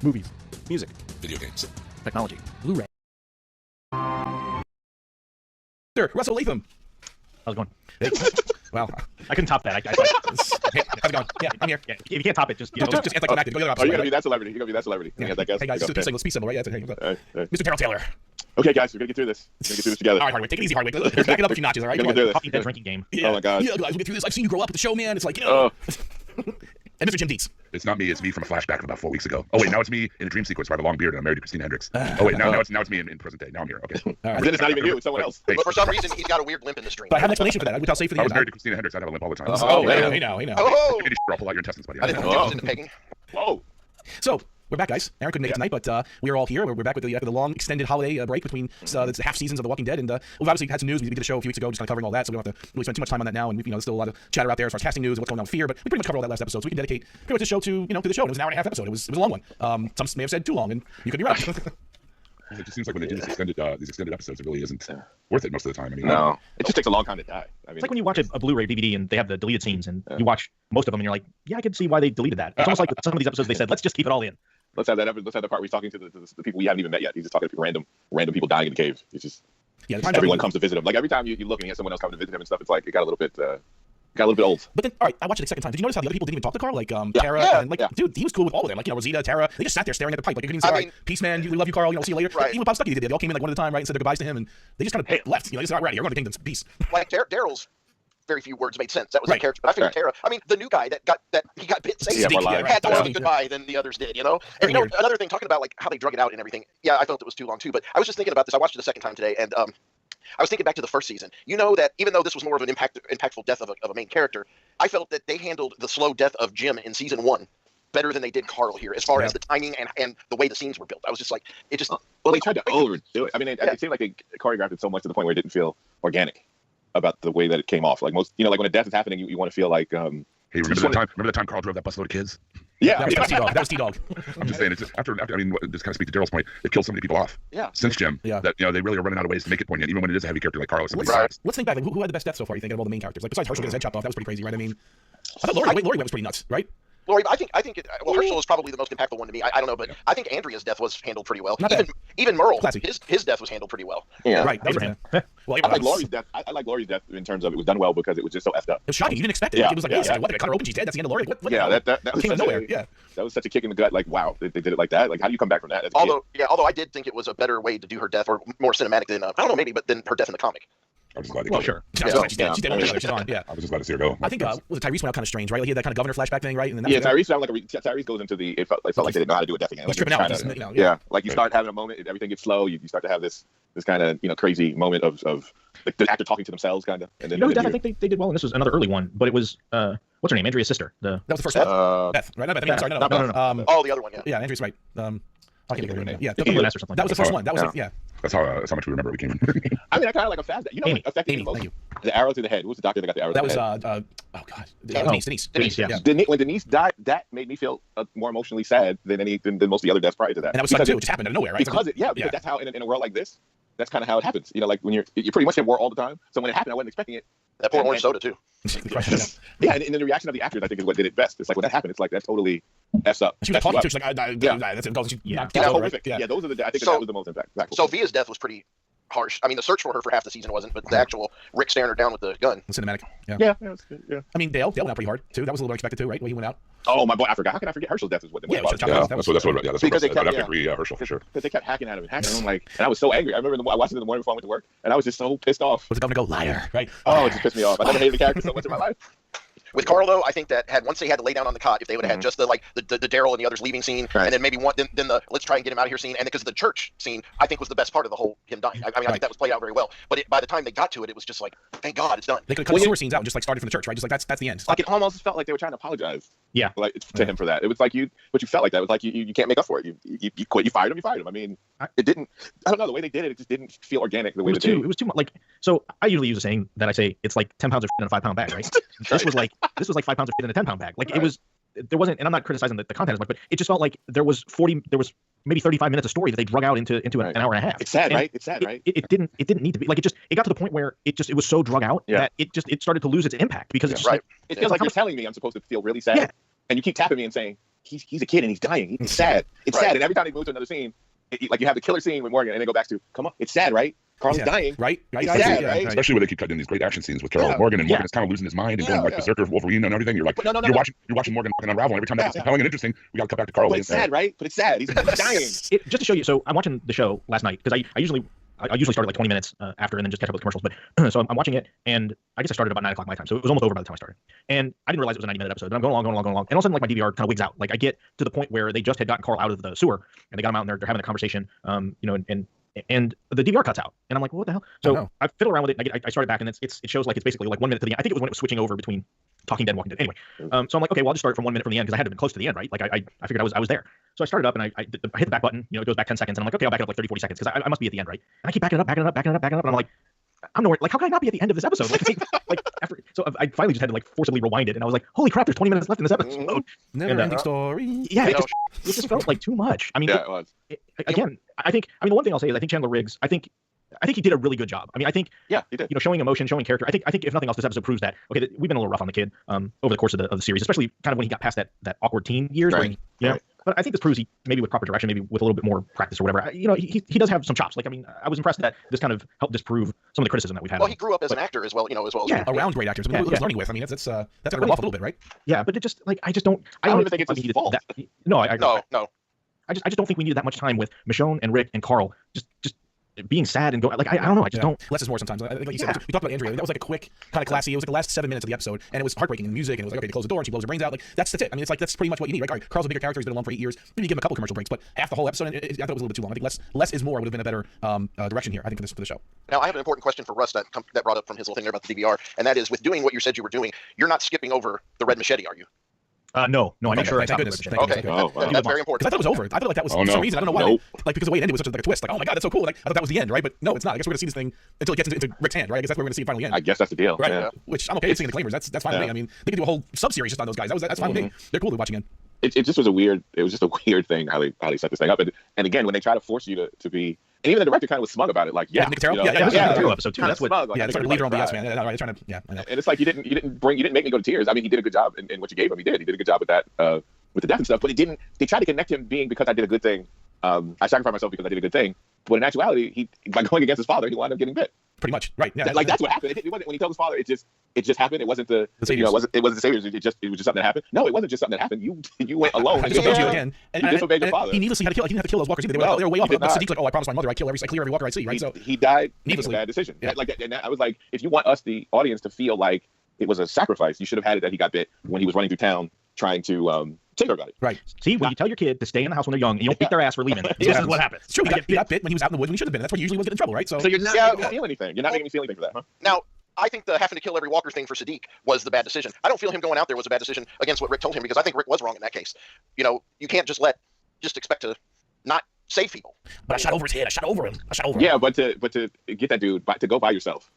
Movies, music, Video games. technology, Blu-ray. Sir, Russell Latham. How's it going? Hey. Well, I couldn't top that. hey, how's it going? Yeah, I'm here. Yeah, if you can't top it, just Just anticlimactic. Go the other Oh, opposite you're way, gonna be right? that celebrity. You're gonna be that celebrity. Yeah. Yeah, that guy's Hey guys, okay. peace symbol, right? Yeah, hey, All right. Mr. Terrell Taylor. Okay, guys, we're gonna get through this. We're gonna get through this together. All right, Hardwick, take it easy, Hardwick. Back it up a few notches, all right? We're Come gonna on. do coffee this. that drinking game. Yeah. Oh my God. Yeah, guys, we'll get through this. I've seen you grow up with the show, man. It's like, Oh, And Mr. Jim Dietz. It's not me. It's me from a flashback from about 4 weeks ago. Oh wait, now it's me in a dream sequence where I have a long beard and I'm married to Christina Hendricks. Oh wait, now it's me in present day. Now I'm here. Okay. All right. then it's not even you. It's someone else. Hey, But for some reason, he's got a weird limp in the stream. But I have an explanation for that. Which I'll say for if the I was end. married to Christina Hendricks, I'd have a limp all the time. Oh, Yeah, man. he know. Oh, You need to pull out your intestines, buddy. I didn't know Oh. he was into pegging. Whoa. So we're back, guys. Aaron couldn't make it tonight, but we're all here. We're back with the long extended holiday break between the half seasons of The Walking Dead, and we've obviously had some news. We did a show a few weeks ago, just kind of covering all that, so we don't have to really spend too much time on that now. And there's still a lot of chatter out there as far as casting news and what's going on with Fear, but we pretty much covered all that last episode, so we can dedicate pretty much the show to the show. And it was an hour and a half episode. It was a long one. Some may have said too long, and you could be right. It just seems like when they do these extended episodes, it really isn't worth it most of the time. I mean, No, it just takes a long time to die. I mean, It's like when you watch a Blu-ray DVD and they have the deleted scenes, and you watch most of them, and you're like, yeah, I can see why they deleted that. It's almost like with some of these episodes they said, let's just keep it all in. let's have that. Let's have the part where he's talking to the people we haven't even met yet. He's just talking to random people dying in the cave. It's just Yeah, everyone comes to visit him. Like every time you look and you have someone else coming to visit him and stuff, it's like it got a little bit old. But then, all right, I watched it a second time. Did you notice how the other people didn't even talk to Carl? Like Tara and dude, he was cool with all of them. Like Rosita, Tara, they just sat there staring at the pipe. Like you couldn't even say, all right, peace, man. We love you, Carl. See you later. Right. Even Bob Stuckey did. They all came in like one at a time, right, and said their goodbyes to him, and they just kind of left. They said, all right, you're going to Kingdoms. Peace. Like Daryl's very few words made sense. That was Right. the character. But I figured Tara. I mean, the new guy that got bit safe Yeah, more live. had to Yeah. speak goodbye than the others did. And another thing, talking about like how they drug it out and everything. Yeah, I felt it was too long too. But I was just thinking about this. I watched it a second time today, and I was thinking back to the first season. You know that even though this was more of an impactful death of a main character, I felt that they handled the slow death of Jim in season 1 better than they did Carl here, as far as the timing and the way the scenes were built. I was just like, it just. Well, they tried to overdo it. I mean, it seemed like they choreographed it so much to the point where it didn't feel organic about the way that it came off. Like most, like when a death is happening, you want to feel like. hey, remember the time Carl drove that busload of kids? Yeah, That was T-Dog. I'm just saying, it's just after I mean, this kind of speaks to Daryl's point. They've killed so many people off. Yeah. Since Jim. Yeah. That they really are running out of ways to make it poignant, even when it is a heavy character like Carl. Right. Let's think back. Like, who had the best death so far? You think of all the main characters? Like besides Herschel getting his head chopped off, that was pretty crazy, right? I mean, I thought the way Lori went was pretty nuts, right? Lori, I think Herschel is probably the most impactful one to me. I don't know, but I think Andrea's death was handled pretty well. Not bad. Even Merle, Classy. his death was handled pretty well. Yeah. Right. That was Abraham. Well, I like Laurie's death. I like Laurie's death in terms of it was done well because it was just so effed up. It was shocking. You didn't expect it. Yeah. Like, it was like, Yeah. what? They cut her open. She's dead. That's the end of Lori. What the Yeah, hell? that was came out of such nowhere. a, Yeah. that was such a kick in the gut. Like, wow, they did it like that. Like, how do you come back from that? As a kid? Although I did think it was a better way to do her death, or more cinematic than I don't know, maybe, but than her death in the comic. I was just glad they Well, killed sure. She's Yeah. dead. She's dead. She's on. Yeah. I was just glad to see her go. I think was it Tyrese went out kind of strange, right? Like he had that kind of governor flashback thing, right? And then Yeah, Tyrese sounded like Tyrese goes into the. It felt like they didn't know how to do a death again. He's Like, tripping out. kinda- Just, yeah, like you start having a moment, everything gets slow. You start to have this kind of crazy moment of like the actor talking to themselves, kind of. And then Who death I think they did well, and this was another early one, but it was, what's her name? Andrea's sister. That was the first Beth, right? Not Beth. I mean, sorry, no. Oh, the other one, yeah. Yeah, Andrew's right. I can't think of her name. Yeah, Vanessa or something that was the like first one. That was yeah. That's how much we remember it became. I mean, I kind of like a fast. You know, Amy. what affected Amy, me most? thank you. The arrow to the head. Who was the doctor that got the arrow? That to was the head? oh god, Denise. Denise, yeah. When Denise died, that made me feel more emotionally sad than most of the other deaths prior to that. And that was sudden too. It just happened out of nowhere, right? Because that's how in a world like this, that's kind of how it happens. Like when you're pretty much in war all the time. So when it happened, I wasn't expecting it. That poor orange soda too. Yeah, and the reaction of the actors, I think, is what did it best. It's like when that happened, it's like that's totally f up. She was talking too. She's like, that's it. That's horrific. Yeah, those are the. I think that was the most impactful. Sophia's death was pretty harsh. I mean, the search for her for half the season wasn't, but the actual Rick staring her down with the gun. Cinematic. Yeah, that's good. Yeah. I mean, Dale went out pretty hard too. That was a little unexpected too, right? When he went out. Oh my boy, I forgot. How can I forget Herschel's death is what? Yeah, what That's what. Because they But I kept- agree, Herschel for sure. Because they kept hacking at him and hacking. And I'm like, and I was so angry. I remember I watched it in the morning before I went to work, and I was just so pissed off. Was the governor go liar? Right. Oh, it just pissed me off. I never hated the character so much in my life. With Carl, though, I think that once they had to lay down on the cot, if they would have had just the Daryl and the others leaving scene, Right. and then maybe then the let's try and get him out of here scene, and because the church scene, I think was the best part of the whole him dying. I think that was played out very well. But by the time they got to it, it was just like, thank God, it's done. They could have cut the sewer scenes out and just like started from the church, right? Just like that's the end. Like it almost felt like they were trying to apologize. Yeah. Like to him for that. It was like but you felt like that. It was like you can't make up for it. You quit. You fired him. I mean, it didn't. I don't know the way they did it. It just didn't feel organic the way It was too much. Like, so I usually use a saying that I say it's like 10 pounds of shit in a 5-pound bag, right? This was like 5 pounds of shit in a 10-pound bag. Like it was. There wasn't, and I'm not criticizing the content as much, but it just felt like there was maybe 35 minutes of story that they drug out into an hour and a half. It's sad, And right? It's sad, right? It didn't need to be like it got to the point where it was so drug out that it started to lose its impact because it's just right. It feels like you're telling me I'm supposed to feel really sad, and you keep tapping me and saying, he's a kid and he's dying. It's sad. It's sad. And every time they move to another scene, like you have the killer scene with Morgan, and they go back to, come on, it's sad, right? Carl's dying. Right? It's sad, right? Especially when they keep cutting in these great action scenes with Charles Morgan, and Morgan's kind of losing his mind and going like berserker Wolverine and everything. You're like, No. you're watching Morgan fucking unravel, and every time that's compelling and interesting, we got to cut back to Carl. But it's sad, right? But it's sad. He's dying. Just to show you, so I'm watching the show last night because I usually start at like 20 minutes after and then just catch up with commercials. But so I'm watching it, and I guess I started about 9 o'clock my time, so it was almost over by the time I started. And I didn't realize it was a 90-minute episode. But I'm going along, and all of a sudden, like my DVR kind of wigs out. Like I get to the point where they just had gotten Carl out of the sewer, and they got him out, and they're having a conversation. And the DVR cuts out, and I'm like, well, what the hell? So I fiddle around with it. I started back, and it shows like it's basically like 1 minute to the end. I think it was when it was switching over between Talking Dead and Walking Dead. Anyway, so I'm like, okay, well, I'll just start from 1 minute from the end because I had to have been close to the end, right? Like I figured I was there. So I started up, and I hit the back button. It goes back 10 seconds, and I'm like, okay, I'll back it up like 30, 40 seconds because I must be at the end, right? And I keep backing it up, and I'm like, I'm nowhere. Like, how can I not be at the end of this episode? Like after. So I finally just had to like forcibly rewind it, and I was like, holy crap, there's 20 minutes left in this episode. Never-ending story. Yeah, it just felt like too much. I mean, Yeah, it was. Again, the one thing I'll say is I think Chandler Riggs, I think he did a really good job. I mean, I think he did. Showing emotion, showing character. I think if nothing else, this episode proves that we've been a little rough on the kid over the course of the series, especially kind of when he got past that awkward teen years. Right. Where he, but I think this proves he maybe with proper direction, maybe with a little bit more practice or whatever. He does have some chops. Like, I mean, I was impressed that this kind of helped disprove some of the criticism that we've had. Well, he grew up as an actor as well, as well. Yeah, around great actors. I mean, he was learning with. I mean, that's got to rub off a little bit, right? Yeah, but it just like I don't even think it's his fault. No. No. I just don't think we needed that much time with Michonne and Rick and Carl just being sad and going like I don't know. I just don't. Less is more sometimes. I think like you said, we talked about Andrea. That was like a quick, kind of classy. It was like the last 7 minutes of the episode, and it was heartbreaking and music, and it was like, okay, they close the door and she blows her brains out. Like that's it. I mean, it's like that's pretty much what you need, right? All right, Carl's a bigger character. He's been along for 8 years. Maybe give him a couple commercial breaks, but half the whole episode, I thought it was a little bit too long. I think less is more would have been a better direction here. I think for the show. Now, I have an important question for Russ that brought up from his little thing there about the DVR, and that is with doing what you said you were doing, you're not skipping over the red machete, are you? No, I made sure I thank stopped. goodness. Okay, that's very important. Because I thought it was over. I thought like that was for some reason. I don't know why. Nope. Like because the way it ended was such like a twist. Like, oh my god, that's so cool. Like I thought that was the end, right? But no, it's not. I guess we're gonna see this thing until it gets into Rick's hand, right? I guess that's where we're gonna see it finally end. I guess that's the deal. Right. Yeah. Which I'm okay with seeing the claimers. That's fine with me. I mean, they could do a whole sub series just on those guys. That's fine with me. They're cool to watch again. It just was a weird thing how they set this thing up. And again, when they try to force you to be, and even the director kind of was smug about it. Like, Nick Taro? Episode 2. That's what. smug. Like, Yeah, they trying to leave their own BS, man. They're trying to. Yeah, I know. And it's like you didn't make me go to tears. I mean, he did a good job in what you gave him. He did a good job with that, with the death and stuff. But they tried to connect him being because I did a good thing. I sacrificed myself because I did a good thing. But in actuality, by going against his father, he wound up getting bit. Pretty much, right? Yeah, That's what happened. It wasn't when he told his father. It just happened. It wasn't the saviors. it wasn't the saviors. It was just something that happened. No, it wasn't just something that happened. You went alone. I disobeyed you again. And you disobeyed your father. He needlessly had to kill. He didn't have to kill those walkers either. They were way off. But Sadiq's like, oh, I promised my mother I clear every walker I see, right? So he died needlessly. making a bad decision. Yeah. And I was like, if you want us, the audience, to feel like it was a sacrifice, you should have had it that he got bit when he was running through town trying to tell everybody. Right. See, when you tell your kid to stay in the house when they're young and you don't beat their ass for leaving, this is what happens. It's true. He got bit when he was out in the woods when he should have been. That's where he usually was getting in trouble, right? So So you're not making me feel anything. You're not making me feel anything for that, huh? Now, I think the having to kill every walker thing for Sadiq was the bad decision. I don't feel him going out there was a bad decision against what Rick told him because I think Rick was wrong in that case. You can't just expect to not save people. But I shot over his head. I shot over him. Yeah, but to get that dude to go by yourself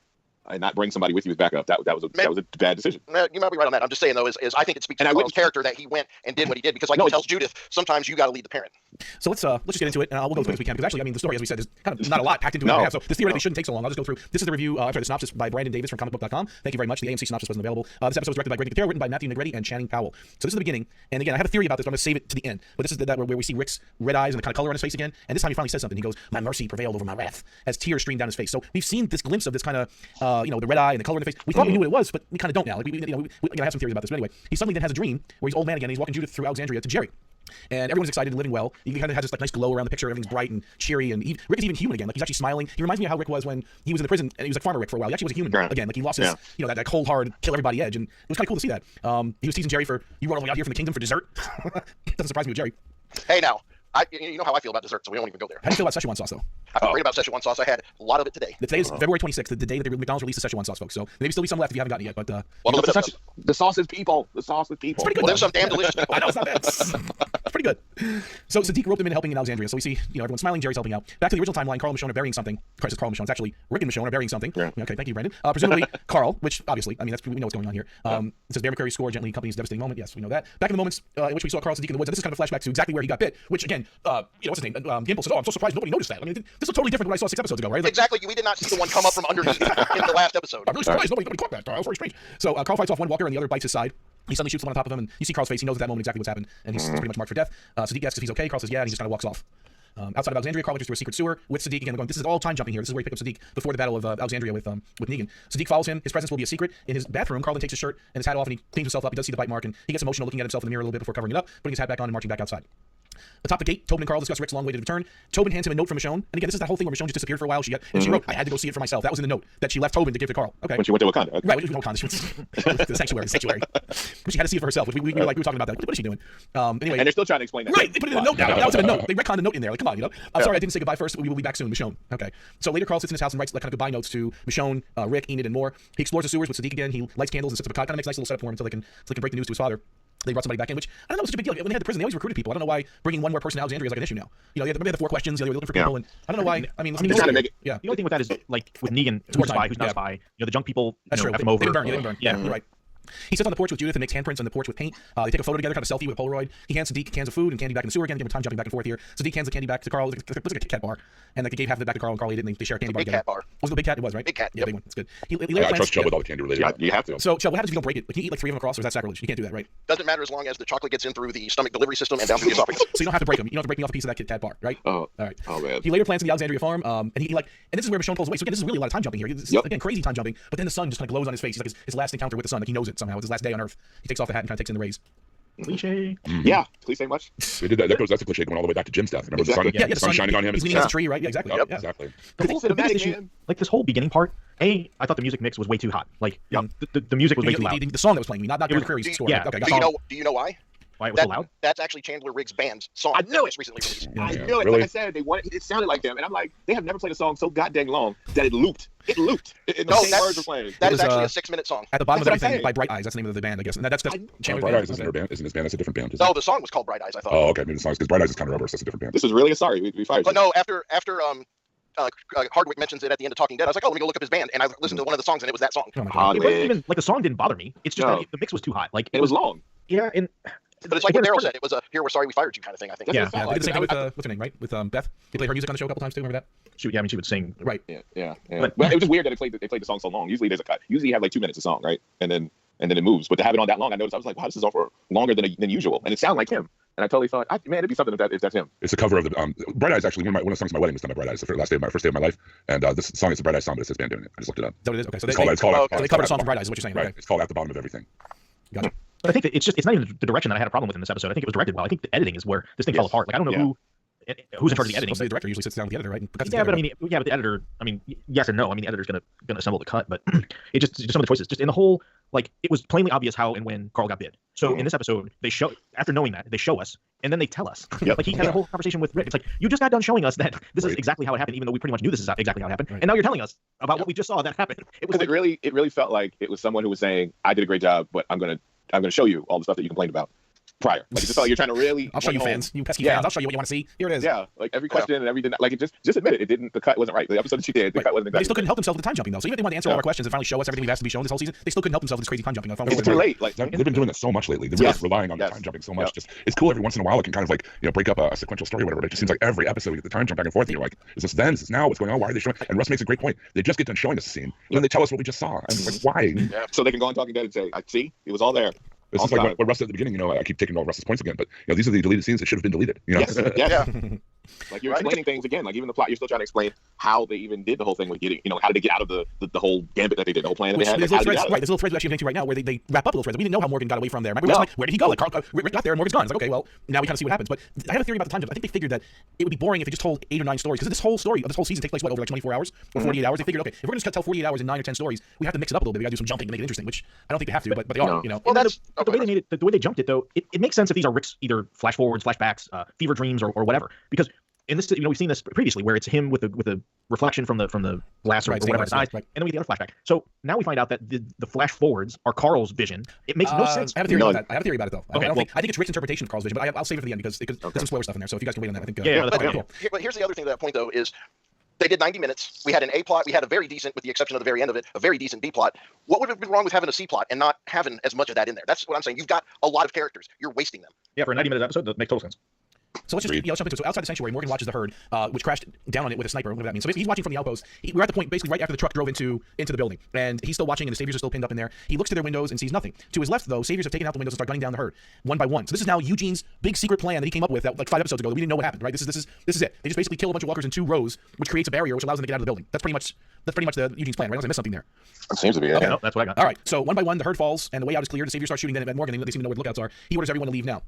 and not bring somebody with you as backup, that was a bad decision. You might be right on that. I'm just saying though, is I think it speaks to Carl's character that he went and did what he did because, like he tells Judith, sometimes you got to lead the parent. So let's just get into it, and we'll go as quick as we can because actually, I mean, the story, as we said, is kind of not a lot packed into it. So this theoretically shouldn't take so long. I'll just go through. This is the review. The synopsis by Brandon Davis from comicbook.com. Thank you very much. The AMC synopsis wasn't available. This episode was directed by Greg Nicotero, written by Matthew Negretti and Channing Powell. So this is the beginning. And again, I have a theory about this, but I'm going to save it to the end. But this is that where we see Rick's red eyes and the kind of color on his face again. And this time he finally says something. He goes, "My mercy prevailed over my wrath," as tears stream down his face. So we've seen this glimpse of this kind of, the red eye and the color in the face. We thought we knew what it was, but we kind of don't now. Like I have some theories about this. But anyway, he suddenly then has a dream where he's old man again. And he's walking Judith through Alexandria to Jerry. And everyone's excited and living well. He kind of has this nice glow around the picture. Everything's bright and cheery. And Rick is even human again. Like he's actually smiling. He reminds me of how Rick was when he was in the prison and he was like Farmer Rick for a while. He actually was a human again. Like he lost his, that cold hard kill everybody edge. And it was kind of cool to see that. He was teasing Jerry for, "You run all the way out here from the kingdom for dessert." Doesn't surprise me with Jerry. Hey, now. You know how I feel about dessert, so we won't even go there. How do you feel about Szechuan sauce, though? I feel great about Szechuan sauce. I had a lot of it today. Today is February 26th, the day that McDonald's released the Szechuan sauce, folks. So maybe still be some left if you haven't gotten it yet. But the sauce is people. The sauce is people. It's pretty good. Well, there's some damn delicious people. I know, it's not bad. It's pretty good. So Sadiq roped him in helping in Alexandria. So we see, everyone's smiling, Jerry's helping out. Back to the original timeline, Carl and Michonne are burying something. Christ, it's Carl and Michonne. It's actually Rick and Michonne are burying something. Yeah. Okay, thank you, Brandon. Presumably Carl, which obviously, I mean, we know what's going on here. It says Bear McCreary score gently company's devastating moment. Yes, we know that. Back in the moments in which we saw Carl Sadiq in the woods, and this is kind of a flashback to exactly where he got bit, which again, what's his name? Gimple said, "Oh, I'm so surprised nobody noticed that." I mean, this is totally different than what I saw 6 episodes ago, right? Like, exactly. We did not see the one come up from underneath in the last episode. I'm really surprised nobody caught that. That was very strange. So Carl fights off one walker and the other bites his side. He suddenly shoots one on top of him, and you see Carl's face. He knows at that moment exactly what's happened, and he's pretty much marked for death. Sadiq asks if he's okay. Carl says yeah, and he just kind of walks off. Outside of Alexandria, Carl enters through a secret sewer with Sadiq again. Going, this is all time jumping here. This is where he picked up Sadiq before the battle of Alexandria with Negan. Sadiq follows him. His presence will be a secret. In his bathroom, Carl then takes his shirt and his hat off, and he cleans himself up. He does see the bite mark, and he gets emotional looking at himself in the mirror a little bit before covering it up, putting his hat back on and marching back outside. Atop the gate, Tobin and Carl discuss Rick's long-awaited return. Tobin hands him a note from Michonne. And again, this is that whole thing where Michonne just disappeared for a while. She wrote, I had to go see it for myself. That was in the note that she left Tobin to give to Carl. Okay. When she went to Wakanda. Right, when she went to Wakanda. She went to the sanctuary. But she had to see it for herself. We were talking about that. What is she doing? Anyway. And they're still trying to explain that. Right, they put it in a note now. That was in a note. They retconned a note in there. Like, come on, I'm sorry I didn't say goodbye first. We will be back soon, Michonne. Okay. So later, Carl sits in his house and writes kind of goodbye notes to Michonne, Rick, Enid, and more. He explores the sewers with Sadiq again. He lights candles and sets up a cot. Kind of makes a nice little setup for him so they can break the news to his father. They brought somebody back in, which I don't know was such a big deal. When they had the prison, they always recruited people. I don't know why bringing one more person to Alexandria is like an issue now. Remember they had the 4 questions. They were looking for people, and I don't know why. I mean, the only thing with that is like with Negan, who's a spy, who's not a spy. The junk people. That's true. Have him over. They didn't burn. Yeah, you're right. He sits on the porch with Judith and makes handprints on the porch with paint. They take a photo together, kind of selfie with a Polaroid. He hands Sadiq cans of food and candy back in the sewer again. Again, we're time jumping back and forth here. Sadiq hands the candy back to Carl. It looks like a Kit Kat bar. And like they gave half of it back to Carl, and Carl ate it, and they share a candy bar together. Big cat bar. Was it a big cat? It was, right? Big cat. Yeah, Yep. big one. It's good. He I trust Chubb with all the candy related. Yeah, you have to. So, Chubb, what happens if you don't break it? Like, can you eat like 3 of them across, or is that sacrilege? You can't do that, right? Doesn't matter as long as the chocolate gets in through the stomach delivery system and down through the esophagus. So you don't have to break them. You don't have to break me off a piece of that Kit Kat bar, right? Oh, all right. Oh man. He later plants in the Alexandria farm, and and this is where Michonne pulls away. So again, this is really a lot of time jumping here. Again, crazy time jumping. But then the sun just kind of glows on his face. He's like his last encounter with the sun. Like he knows it somehow. It's his last day on Earth. He takes off the hat and kind of takes in the rays. Cliche. Yeah, cliche much. We did that. That's a cliche going all the way back to Jim's death. Remember Exactly. the sun shining on him. He's leaning against a tree, right? Yeah, exactly. Yep, yeah. exactly. The biggest issue, like this whole beginning part, I thought the music mix was way too hot. Like, the music was way too loud. The song that was playing, not Gary Curry's score. Yeah. Okay, Do you know why? Why it was so loud? That's actually Chandler Riggs' band's song. I knew it. Recently released. I knew it. Really? Like I said, it sounded like them, and I'm like, they have never played a song so goddamn long that it looped. It looped. And the same words were playing. That was, is actually a 6-minute song. At the bottom of That's what I'm everything saying. by Bright Eyes. That's the name of the band, I guess. And that's Chandler's Bright band. Eyes isn't her band. Isn't his band? That's a different band. No, the song was called Bright Eyes, I thought. Oh, okay. Maybe the song is because Bright Eyes is kind of rubber. So that's a different band. This was really a sorry. We fired you. But no, after Hardwick mentions it at the end of Talking Dead, I was like, oh, let me go look up his band, and I listened to one of the songs, and it was that song. Oh my God. It wasn't even like the song didn't bother me. It's just that the mix was too hot. Like it was long. Yeah, and But it's like what Daryl said. It was a "Here, we're sorry we fired you" kind of thing. I think. Yeah. They did the same thing with what's her name, right? With Beth. They played her music on the show a couple times too. Remember that? she would sing. Right. Yeah. But- But it was just weird that they played the song so long. Usually there's a cut. Usually you have like 2 minutes of song, right? And then it moves. But to have it on that long, I noticed I was like, wow, this is on for longer than usual, and it sounded like him. And I totally thought, man, it'd be something if that's him. It's a cover of the Bright Eyes. Actually, one of the songs at my wedding was done by Bright Eyes. The first day of my life, and this song is a Bright Eyes song, but it's his band doing it. I just looked it up. Is that what it is? Okay, so It's called. they covered a song from Bright Eyes. Is what you're saying? Right. Okay. It's called At the Bottom of Everything. Gotcha. But I think that it's not even the direction that I had a problem with in this episode. I think it was directed well. I think the editing is where this thing fell apart. Like I don't know who's in charge of the editing. The director usually sits down with the editor, right? Yeah, but the editor. I mean, yes and no. I mean, the editor's gonna assemble the cut, but it just some of the choices, just in the whole, like it was plainly obvious how and when Carl got bit. So in this episode, they show after knowing that they show us, and then they tell us. Like he had a whole conversation with Rick. It's like you just got done showing us that this is exactly how it happened, even though we pretty much knew this is exactly how it happened, and now you're telling us about what we just saw that happened. It was Because it really felt like it was someone who was saying, I did a great job, but I'm gonna show you all the stuff that you complained about prior. Like it just felt like you're trying to really. I'll show you fans, you pesky fans. I'll show you what you want to see. Here it is. Yeah, like every question and everything. Like it just admit it. It didn't. The cut wasn't right. The episode that she did, the cut wasn't But they exactly. still couldn't help themselves with the time jumping though. So even if they wanted to answer all our questions and finally show us everything we've asked to be shown this whole season, they still couldn't help themselves with this crazy time jumping. It was too late. Like They've been doing that so much lately. They're just relying on the time jumping so much. Just it's cool every once in a while. It can kind of like break up a sequential story or whatever. But it just seems like every episode we get the time jump back and forth, and you're like, is this then? Is this now? What's going on? Why are they showing? And Russ makes a great point. They just get done showing us a scene, and then they tell us what we just saw. And like, why? so they can go on Talking Dead and say, I see, it was all there. This is like what Russ said at the beginning. I keep taking all Russ's points again, but these are the deleted scenes that should have been deleted. Yes. Yeah. Like you're explaining things again. Like even the plot, you're still trying to explain how they even did the whole thing with getting, how did they get out of the whole gambit that they did, the whole plan that they had. There's Like, little how did they get out of threads, right? There's little threads we actually get into right now where they wrap up little threads. We didn't know how Morgan got away from there. Remember, we were just like, where did he go? Like Rick got there and Morgan's gone. It's like, okay, well, now we kind of see what happens. But I have a theory about the time jump. I think they figured that it would be boring if they just told 8 or 9 stories, because this whole story of this whole season takes place over like 24 hours or 48 hours. They figured, okay, if we're gonna just tell 48 hours in 9 or 10 stories, we have to mix it up a little bit. We gotta do some jumping to make it interesting, which I don't think they have to, but they are. Well, that's the way they made it, the way they jumped it though, it makes sense if these are Rick's either flash forwards, flashbacks, fever dreams, or whatever. Because in this, we've seen this previously where it's him with a reflection from the glass or whatever his eyes, and then we get the other flashback. So now we find out that the flash forwards are Carl's vision. It makes no sense. I have a theory about that. I have a theory about it though. Okay, I think it's Rick's interpretation of Carl's vision, but I'll save it for the end because there's some spoiler stuff in there. So if you guys can wait on that, I think. But here's the other thing to that point though is they did 90 minutes. We had an A plot. We had a very decent, with the exception of the very end of it, a very decent B plot. What would have been wrong with having a C plot and not having as much of that in there? That's what I'm saying. You've got a lot of characters. You're wasting them. Yeah, for a 90-minute episode, that makes total sense. So let's just Agreed. let's jump into it. So outside the sanctuary, Morgan watches the herd, which crashed down on it with a sniper. Whatever that means. So basically, he's watching from the outpost. We're at the point basically right after the truck drove into the building, and he's still watching, and the saviors are still pinned up in there. He looks to their windows and sees nothing. To his left, though, saviors have taken out the windows and start gunning down the herd one by one. So this is now Eugene's big secret plan that he came up with like 5 episodes ago that we didn't know what happened. Right? This is it. They just basically kill a bunch of walkers in 2 rows, which creates a barrier which allows them to get out of the building. That's pretty much the Eugene's plan. Right? Unless I missed something there. It seems to be. Okay, no, that's what I got. All right. So one by one, the herd falls, and the way out is clear. The saviors start shooting. Then at Morgan, they seem to know where the lookouts are. He orders everyone to leave now.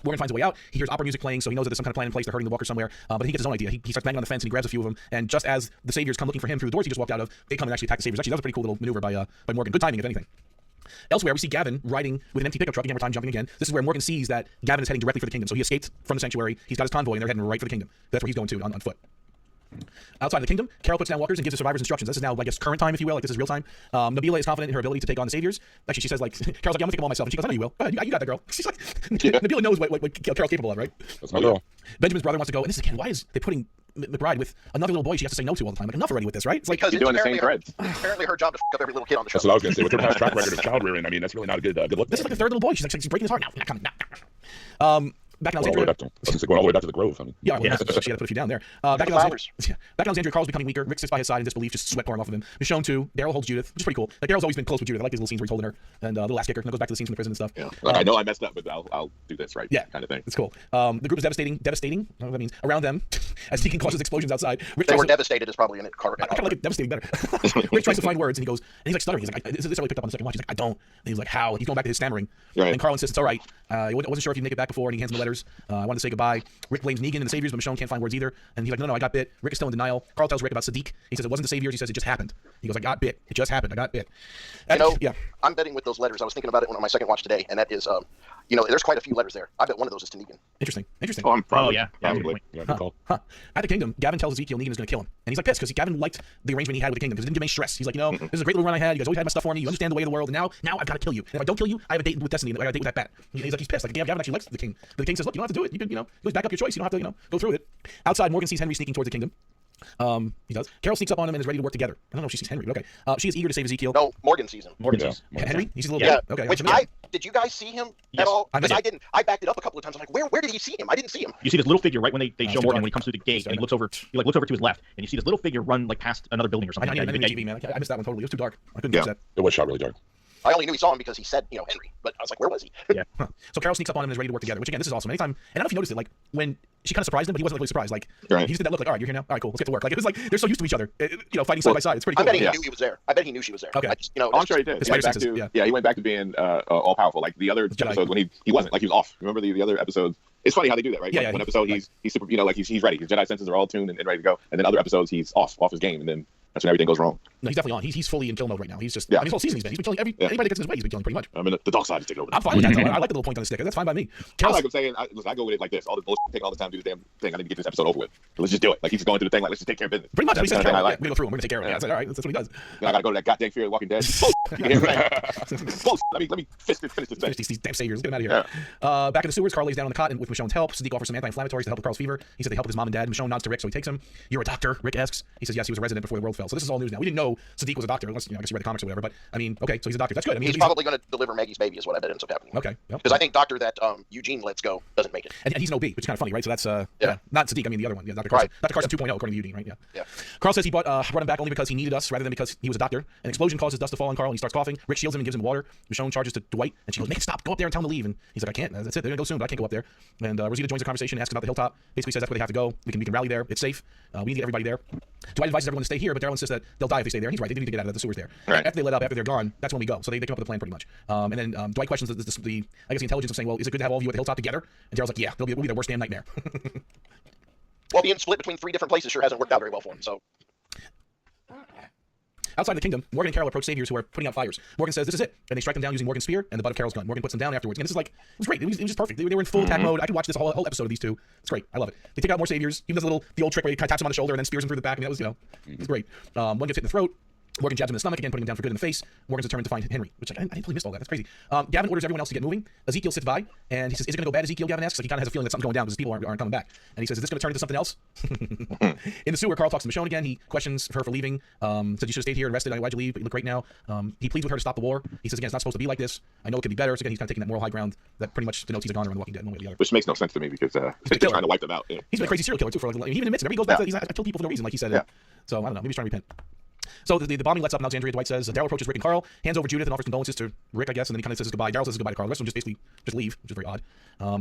Morgan finds a way out. He hears opera music playing, so he knows that there's some kind of plan in place. They're hurting the walkers somewhere. But he gets his own idea. He starts banging on the fence and he grabs a few of them. And just as the saviors come looking for him through the doors he just walked out of, they come and actually attack the saviors. Actually, that was a pretty cool little maneuver by Morgan. Good timing, if anything. Elsewhere, we see Gavin riding with an empty pickup truck. Again, we're time jumping again. This is where Morgan sees that Gavin is heading directly for the kingdom. So he escaped from the sanctuary. He's got his convoy, and they're heading right for the kingdom. That's where he's going to on foot. Outside of the kingdom, Carol puts down walkers and gives the survivors instructions. This is now, I guess, current time, if you will. Like, this is real time. Nabila is confident in her ability to take on the saviors. Actually, she says, like, Carol's like, I'm gonna take them all myself. And she goes, I know you will. Go ahead, you got that, girl. She's like, Nabila knows what Carol's capable of, right? That's my girl. Benjamin's brother wants to go, and this is again, why is they putting McBride with another little boy she has to say no to all the time? Like, enough already with this, right? It's like Because You're it's doing the same apparently threads. apparently her job to f up every little kid on the show. That's what I was gonna say. With her past track record of child rearing, I mean, that's really not a good look. this is like the third little boy. She's like, she's breaking his heart now. Not coming. Back in Going all the way Alexandria. back to, I was gonna say, going all the way back to the Grove. I mean, Yeah, well, Yeah. she had to put a few down there. Back in flowers. Alexandria, Carl's becoming weaker. Rick sits by his side in disbelief, just sweat pouring off of him. Michonne too. Daryl holds Judith, which is pretty cool. Like, Daryl's always been close with Judith. I like these little scenes where he's holding her and the little ass kicker. And it goes back to the scenes from the prison and stuff. Yeah. Like, I know I messed up, but I'll do this, right? Yeah. Kind of thing. It's cool. The group is devastating. I don't know what that means. Around them, as Deacon causes explosions outside. Rick They tries were to- devastated is probably in it. I kind of like it devastating better. Rick tries to find words and he goes, and he's like stuttering. He's like, this really picked up on the second watch. He's like, I don't. And he's like, how? And he's going back to his stammering. Right. And Carl insists it's all right. I wasn't sure if you'd make it back before, and he hands him the letters. I wanted to say goodbye. Rick blames Negan and the Saviors, but Michonne can't find words either. And he's like, no, I got bit. Rick is still in denial. Carl tells Rick about Sadiq. He says it wasn't the Saviors. He says it just happened. He goes, I got bit. It just happened. I got bit. And, yeah. I'm betting with those letters. I was thinking about it on my second watch today, and that is, there's quite a few letters there. I bet one of those is to Negan. Interesting. Oh, I'm probably. Oh, yeah. Yeah, good Probably. point. yeah, good call. At the kingdom, Gavin tells Ezekiel Negan is going to kill him. And he's like pissed because Gavin liked the arrangement he had with the kingdom because it didn't give him any stress. He's like, this is a great little run I had. You guys always had my stuff for me. You understand the way of the world. And now I've got to kill you. And if I don't kill you, I have a date with Destiny. I got a date with that bat. He's like, he's pissed. Like, Gavin actually likes the king. But the king says, look, you don't have to do it. You can, goes back up your choice. You don't have to, go through it. Outside, Morgan sees Henry sneaking towards the kingdom. He does. Carol sneaks up on him and is ready to work together. I don't know if she sees Henry, but okay. She is eager to save Ezekiel. No, Morgan sees him. Morgan Yeah. says. Henry? He sees a little Yeah. bit. Okay. Which did you guys see him Yes. at all? I Because did. I didn't. I backed it up a couple of times. I'm like, where did he see him? I didn't see him. You see this little figure right when they show it's Morgan dark. when he comes through the gate, Sorry. and he looks over to his left, and you see this little figure run like past another building or I something. need like that. TV, man. I missed that one totally. It was too dark. I couldn't Yeah. catch that. It was shot really dark. I only knew he saw him because he said, Henry. But I was like, where was he? Yeah. So Carol sneaks up on him and is ready to work together, which again, this is awesome. Anytime, and I don't know if you noticed it, like when she kind of surprised him, but he wasn't really surprised. Like Right. he just did that look, like, all right, you're here now. All right, cool, let's get to work. Like it was like they're so used to each other, fighting side by side. It's pretty I cool. bet he Yeah. knew he was there. I bet he knew she was there. Okay. I just, Oh, I'm sure he did. His He went spider back senses, to, he went back to being all powerful. Like the other Jedi. episodes when he wasn't. Like he was off. Remember the other episodes? It's funny how they do that, right? Yeah, Like, yeah, one he- episode he's super, like he's ready. His Jedi senses are all tuned and ready to go. And then other episodes he's off his game, and then that's when everything goes wrong. No, he's definitely on. He's fully in kill mode right now. He's just Yeah. I mean, this whole season he's been killing anybody that gets in his way. He's been killing pretty much. I mean, the dark side is taking over. I'm fine with that. Though. I like the little point on the stick. That's fine by me. I Carol's, like him saying, listen, I go with it like this. All this bullshit, take all the time to do the damn thing. I need to get this episode over with. Let's just do it. Like he's going through the thing. Like let's just take care of business. pretty much. He That's says, the kind of thing I Carol, like. we're gonna go through him. We're gonna take care of it. Yeah. I said, all right, that's what he does. Then I gotta go to that goddamn Fear of the Walking Dead. You hear me? Close. Let me finish this thing. Finish these damn saviors. Get him out of here. Back in the sewers, Carl lays down on the cot and with Michonne's help. Sadiq offers some anti-inflammatories to help with Carl's fever. He said they help with his mom and dad. Michonne nods to Rick, so he takes him. You're a doctor? Rick asks. He says yes, he was a resident before the world fell. So this is all news now. We didn't know Sadiq was a doctor, unless I guess you read the comics or whatever. But I mean, okay, so he's a doctor. That's good. I mean, He's probably going to deliver Maggie's baby, is what I bet ends up happening. okay. Yep. Because I think Doctor that Eugene lets go doesn't make it. And he's an OB, which is kind of funny, right? So that's Yeah. not Sadiq. I mean the other one, yeah, Dr. Carson. Right. Dr. Carson 2.0, according to Eugene, right? Yeah. Yeah. Carl says he brought him back only because he needed us, rather than because he was a doctor. An explosion causes dust to fall on Carl, and he starts coughing. Rick shields him and gives him water. Michonne charges to Dwight, and she goes, "Make it stop! Go up there and tell him to leave." And he's like, "I can't. That's it. They're gonna go soon, but I can't go up there." And Rosita joins the conversation, asks about the hilltop. Basically says that's where they have to go. We can rally there. It's safe. We need to get everybody there. Dwight advises everyone to stay here, but Daryl insists that they'll die if they stay there. And he's right. They need to get out of the sewers there. Right. After they let up, after they're gone, that's when we go. So they come up with a plan pretty much. And then Dwight questions the intelligence of saying, "Well, is it good to have all of you at the hilltop together?" And Daryl's like, "Yeah, we'll be their worst damn nightmare." Well, being split between 3 different places sure hasn't worked out very well for him. So Outside the kingdom, Morgan and Carol approach saviors who are putting out fires. Morgan says, "This is it," and they strike them down using Morgan's spear and the butt of Carol's gun. Morgan puts them down afterwards. And this is like, it was great. It was just perfect. They were in full attack mode. I could watch this whole episode of these two. It's great. I love it. They take out more saviors. Even does the old trick where he kind of taps him on the shoulder and then spears him through the back. I mean, that was, it was great. One gets hit in the throat. Morgan jabs him in the stomach again, putting him down for good in the face. Morgan's determined to find Henry, which I totally missed all that. That's crazy. Gavin orders everyone else to get moving. Ezekiel sits by and he says, "Is it going to go bad?" Ezekiel, Gavin asks. Like he kind of has a feeling that something's going down because his people aren't coming back. And he says, "Is this going to turn into something else?" In the sewer, Carl talks to Michonne again. He questions her for leaving. Said, "You should have stayed here and rested. Why'd you leave? But you look great now." He pleads with her to stop the war. He says again, "It's not supposed to be like this. I know it could be better." So again, he's kind of taking that moral high ground that pretty much denotes he's a goner on The Walking Dead, one way or the other. Which makes no sense to me because they're trying to wipe them out. Yeah. He's been a crazy serial killer too for like, he even admits it. He goes back to, I kill people for no reason, like he said. So I don't know. Maybe he's trying to repent. So the bombing lets up in Alexandria. Dwight says Daryl approaches Rick and Carl, hands over Judith and offers condolences to Rick, I guess, and then he kind of says goodbye. Daryl says goodbye to Carl. The rest of them just basically just leave, which is very odd.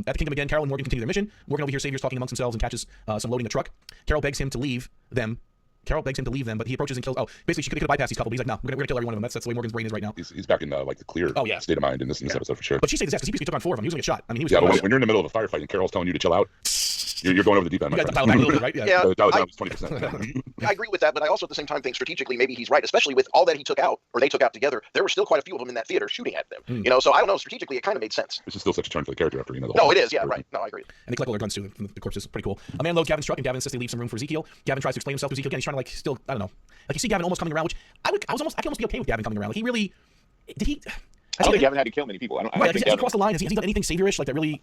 At the Kingdom again, Carol and Morgan continue their mission. Morgan over here, saviors talking amongst themselves and catches some loading a truck. Carol begs him to leave them. But he approaches and kills. Oh, basically, she could have bypassed these couple. But he's like, no, we're gonna kill every one of them. That's the way Morgan's brain is right now. He's back in like the clear state of mind in this episode for sure. But she says yes because he basically took on 4 of them. He was gonna get shot. I mean, he was. Yeah, but when you're in the middle of a firefight and Carol's telling you to chill out, you're going over the deep end. You got to dial back a little bit, right? Yeah. That was 20%. I agree with that, but I also at the same time think strategically maybe he's right, especially with all that he took out or they took out together. There were still quite a few of them in that theater shooting at them. You know, so I don't know. Strategically, it kind of made sense. This is still such a turn for the character after the No, it is. Yeah, right. No, I agree. And they collect all their guns too from the corpses. Pretty cool. A man loads Gavin's truck, and Gavin insists they leave some room for Ezekiel. Gavin tries to explain himself to Ezekiel again. He's trying to like still, I don't know. Like you see Gavin almost coming around, which I can almost be okay with Gavin coming around. Like he really did he. I don't think Gavin had to kill many people. I don't think has he crossed the line? Has he done anything saviorish like that really?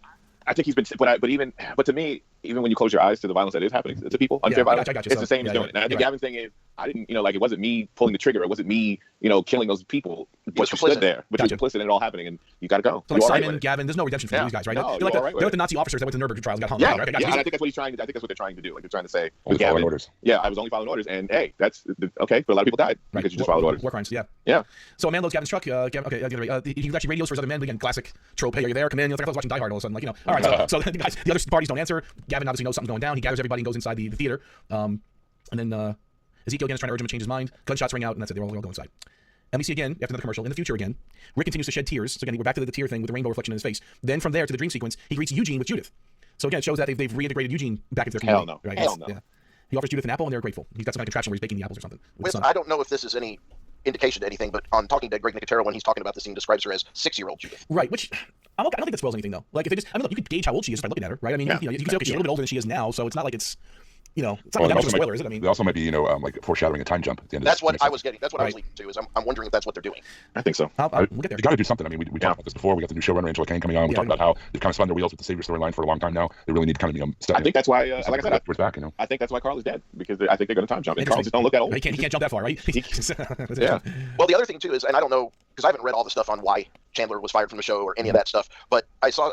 I think he's been, but to me, even when you close your eyes to the violence that is happening to people, unfair violence, it's the same as doing it. And I think Gavin's thing is, I didn't, like it wasn't me pulling the trigger, it wasn't me, killing those people, but you stood there, but you're complicit in it all happening, and you got to go. So like Simon, Gavin, there's no redemption for these guys, right? No, they're like the Nazi officers that went to the Nuremberg trials and got hung. Yeah, right? and I think that's what he's trying. I think that's what they're trying to do. Like they're trying to say, following orders. Yeah, I was only following orders, and hey, that's okay. But a lot of people died because you just followed orders. War crimes, yeah. Yeah. So a man loads Gavin's truck. He actually radios for his other men. Again, classic trope. Hey, are you there? Come in. It's like I was watching Die Hard all of a sudden. Like all right. So the guys, the other parties don't answer. Gavin obviously knows something's going down. He gathers everybody and goes inside the theater. And then Ezekiel again is trying to urge him to change his mind. Gunshots ring out, and that's it. They all go inside. And we see again, after another commercial, in the future again, Rick continues to shed tears. So again, we're back to the tear thing with the rainbow reflection in his face. Then from there to the dream sequence, he greets Eugene with Judith. So again, it shows that they've reintegrated Eugene back into their community. Hell no. Right? Hell no. Yeah. He offers Judith an apple, and they're grateful. He's got some kind of contraption where he's baking the apples or something. I don't know if this is any indication to anything, but on Talking Dead, Greg Nicotero, when he's talking about this, he describes her as 6-year-old Judith. Right, which I don't think that spoils anything though. Like if they just, look, you could gauge how old she is by looking at her, right? I mean, you can say okay, she's a little bit older than she is now, so it's not like it's. It's not like that much of a spoiler, is it? I mean, they also might be, like foreshadowing a time jump at the end. That's what I was getting. That's what I was leading to. Is I'm wondering if that's what they're doing. I think so. We'll get there. You got to do something. I mean, we talked about this before. We got the new showrunner Angela Kang coming on. We talked about how they've kind of spun their wheels with the Savior storyline for a long time now. They really need to kind of step. I think that's why, like I said, we're back. I think that's why Carl is dead because I think they're going to time jump, and Carl just don't look that old. He can't jump that far, right? Yeah. Well, the other thing too is, and I don't know because I haven't read all the stuff on why Chandler was fired from the show or any of that stuff, but I saw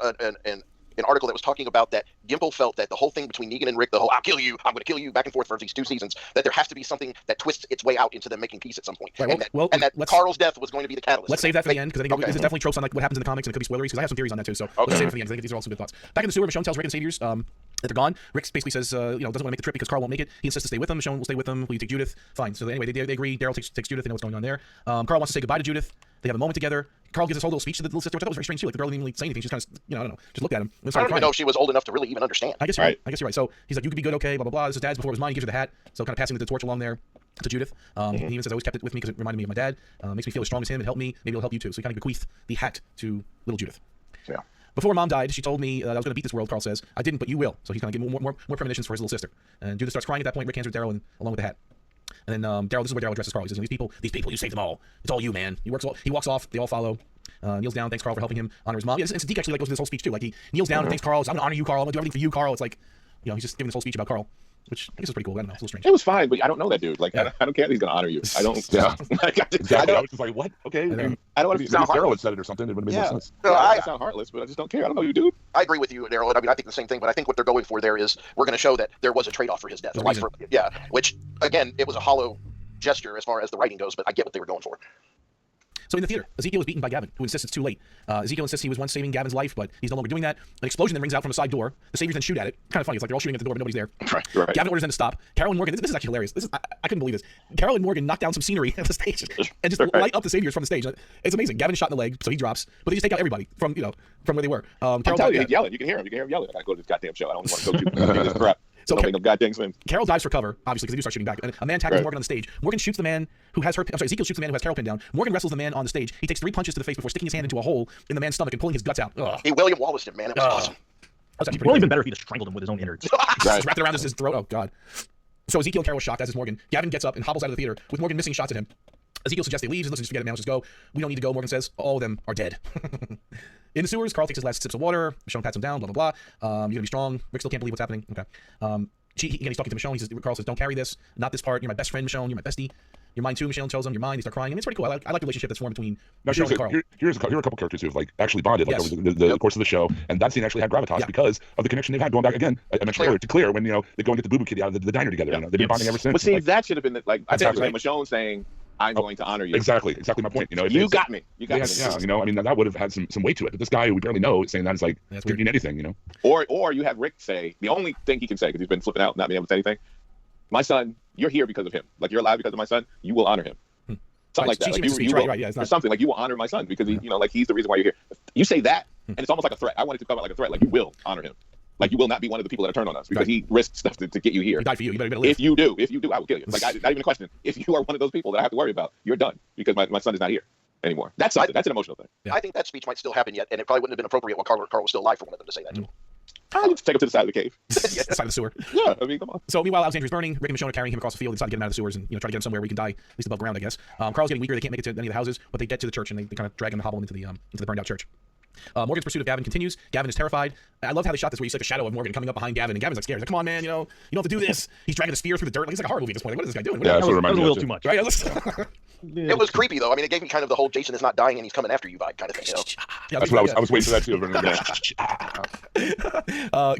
an article that was talking about that Gimple felt that the whole thing between Negan and Rick, the whole "I'll kill you, I'm going to kill you" back and forth for these 2 seasons, that there has to be something that twists its way out into them making peace at some point, right, and that Carl's death was going to be the catalyst. Let's save that for the end because I think this is definitely tropes on like what happens in the comics and it could be spoilery because I have some theories on that too. So let's save it for the end. I think these are also good thoughts. Back in the sewer, Michonne tells Rick and the Saviors that they're gone. Rick basically says doesn't want to make the trip because Carl won't make it. He insists to stay with them. Michonne will stay with them. Will you take Judith? Fine. So anyway, they agree. Daryl takes Judith. They know what's going on there. Carl wants to say goodbye to Judith. They have a moment together. Carl gives this whole little speech to the little sister, which I thought was very strange too. Like the girl didn't even say anything. She's kind of, I don't know, just looked at him. I don't even know if she was old enough to really even understand. I guess you're right. So he's like, you could be good, okay, blah blah blah. This is Dad's before it was mine. He gives her the hat. So kind of passing the torch along there to Judith. He even says I always kept it with me because it reminded me of my dad. Makes me feel as strong as him. It helped me. Maybe it'll help you too. So he kind of bequeathed the hat to little Judith. Yeah. Before Mom died, she told me that I was going to beat this world. Carl says I didn't, but you will. So he's kind of giving more premonitions for his little sister. And Judith starts crying at that point. Rick hands her Daryl along with the hat. And then Daryl, this is where Daryl addresses Carl. He says, these people, you saved them all. It's all you, man. He walks off. They all follow. Kneels down, thanks Carl for helping him honor his mom. And Sadiq actually goes through this whole speech too. Like he kneels down and thanks Carl. Says, I'm gonna honor you, Carl. I'm gonna do everything for you, Carl. It's like, he's just giving this whole speech about Carl, which I guess is pretty cool. I don't know, it's a little strange. It was fine, but I don't know that dude. Like I don't care that he's gonna honor you. I don't. Yeah. Exactly. I was just like, what? Okay. I don't want to sound Daryl had said it or something. It would have made more sense. I sound heartless, but I just don't care. I don't know you, dude. I agree with you, Daryl. I mean, I think the same thing, but I think what they're going for there is we're going to show that there was a trade-off for his death. Which again, it was a hollow gesture as far as the writing goes, but I get what they were going for. So in the theater, Ezekiel is beaten by Gavin, who insists it's too late. Ezekiel insists he was once saving Gavin's life, but he's no longer doing that. An explosion then rings out from a side door. The Saviors then shoot at it. Kind of funny. It's like they're all shooting at the door, but nobody's there. Right. Gavin orders them to stop. Carol and Morgan, this is actually hilarious. I couldn't believe this. Carol and Morgan knock down some scenery at the stage and just light up the Saviors from the stage. It's amazing. Gavin's shot in the leg, so he drops. But they just take out everybody from where they were. I'm telling you, he's yelling. You can hear him. yelling. I gotta go to this goddamn show. I don't want to go to this crap. So goddamn swims. Carol dives for cover, obviously, because they do start shooting back. A man tackles Morgan on the stage. Morgan shoots the man who has Ezekiel shoots the man who has Carol pinned down. Morgan wrestles the man on the stage. He takes 3 punches to the face before sticking his hand into a hole in the man's stomach and pulling his guts out. He William Wallace him, man. It was awesome. Well, even better if he just strangled him with his own innards. Just wrapped it around his throat. Oh, God. So Ezekiel and Carol are shocked, as is Morgan. Gavin gets up and hobbles out of the theater with Morgan missing shots at him. Ezekiel suggests they leave. Let's just forget it now. Let's just go. We don't need to go. Morgan says all of them are dead. In the sewers, Carl takes his last sips of water. Michonne pats him down. Blah blah blah. You're gonna be strong. Rick still can't believe what's happening. Okay. Again, he's talking to Michonne. He says, Carl says, don't carry this. Not this part. You're my best friend, Michonne. You're my bestie. You're mine too. Michonne tells him, you're mine. They start crying. I mean, it's pretty cool. I like the relationship that's formed between Michonne and Carl. Here are a couple characters who have like actually bonded like over the course of the show, and that scene actually had gravitas because of the connection they've had going back again. I mentioned earlier to Claire when they go and get the Boo Boo Kitty out of the diner together. They've been bonding ever since. But see, that should have been like exactly. Michonne saying, "I'm going to honor you." Exactly my point. You got me. You got me. Yeah, I mean that would have had some weight to it. But this guy who we barely know saying that is like could mean anything, Or you have Rick say the only thing he can say because he's been flipping out, not being able to say anything. My son, you're here because of him. Like you're alive because of my son. You will honor him. Something like that. Like, you will, right, yeah, or something like you will honor my son because he, like he's the reason why you're here. You say that, and it's almost like a threat. I want it to come out like a threat. Like you will honor him. Like you will not be one of the people that are turned on us because he risked stuff to get you here. He died for you. You better live. If you do, I will kill you. Like not even a question. If you are one of those people that I have to worry about, you're done because my son is not here anymore. That's an emotional thing. Yeah. I think that speech might still happen yet, and it probably wouldn't have been appropriate while Carl was still alive for one of them to say that to him. I'll just take him to the side of the cave. The side of the sewer. Yeah, I mean, come on. So meanwhile, Alexandria's burning. Rick and Michonne are carrying him across the field. They decide to get him out of the sewers and try to get him somewhere where he can die, at least above ground, I guess. Carl's getting weaker. They can't make it to any of the houses, but they get to the church and they kind of drag him and hobble him into the burned out church. Morgan's pursuit of Gavin continues. Gavin is terrified. I love how they shot this where you see like a shadow of Morgan coming up behind Gavin, and Gavin's like scared. He's like, come on, man, you don't have to do this. He's dragging a spear through the dirt. Like it's like a horror movie at this point. Like, what is this guy doing? Yeah, that was a little too much. Right? It was creepy though. I mean, it gave me kind of the whole Jason is not dying and he's coming after you vibe kind of thing. Yeah, that's what I was waiting for that too.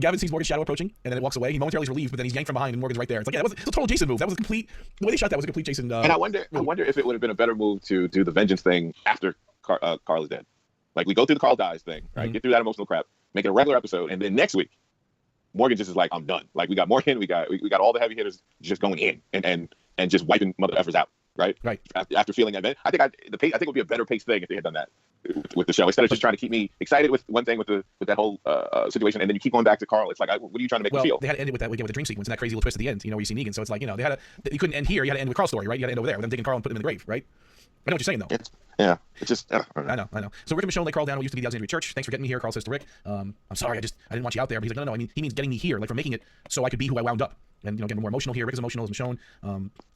Gavin sees Morgan's shadow approaching, and then it walks away. He momentarily is relieved, but then he's yanked from behind, and Morgan's right there. It's like, yeah, it's a total Jason move. That was a complete. The way they shot that was a complete Jason. And I wonder if it would have been a better move to do the vengeance thing after Carl is dead. Like we go through the Carl dies thing, right? Get through that emotional crap, make it a regular episode, and then next week, Morgan just is like, I'm done. Like we got Morgan, we got all the heavy hitters just going in and just wiping mother effers out, right? Right. After feeling that, I think it would be a better paced thing if they had done that with the show instead of just trying to keep me excited with one thing with that whole situation, and then you keep going back to Carl. It's like, what are you trying to make me feel? They had to end it with that with the dream sequence and that crazy little twist at the end, where you see Negan. So it's like, you couldn't end here. You had to end with Carl's story, right? You had to end over there with them taking Carl and putting him in the grave, right? I know what you're saying, though. It's just. I know. So Rick and Michonne lay Carl down. We used to be the Alexandria Church. Thanks for getting me here. Carl says to Rick, I'm sorry. I didn't want you out there. But he's like, no. I mean, he means getting me here, like for making it so I could be who I wound up. And getting more emotional here. Rick is emotional as Michonne.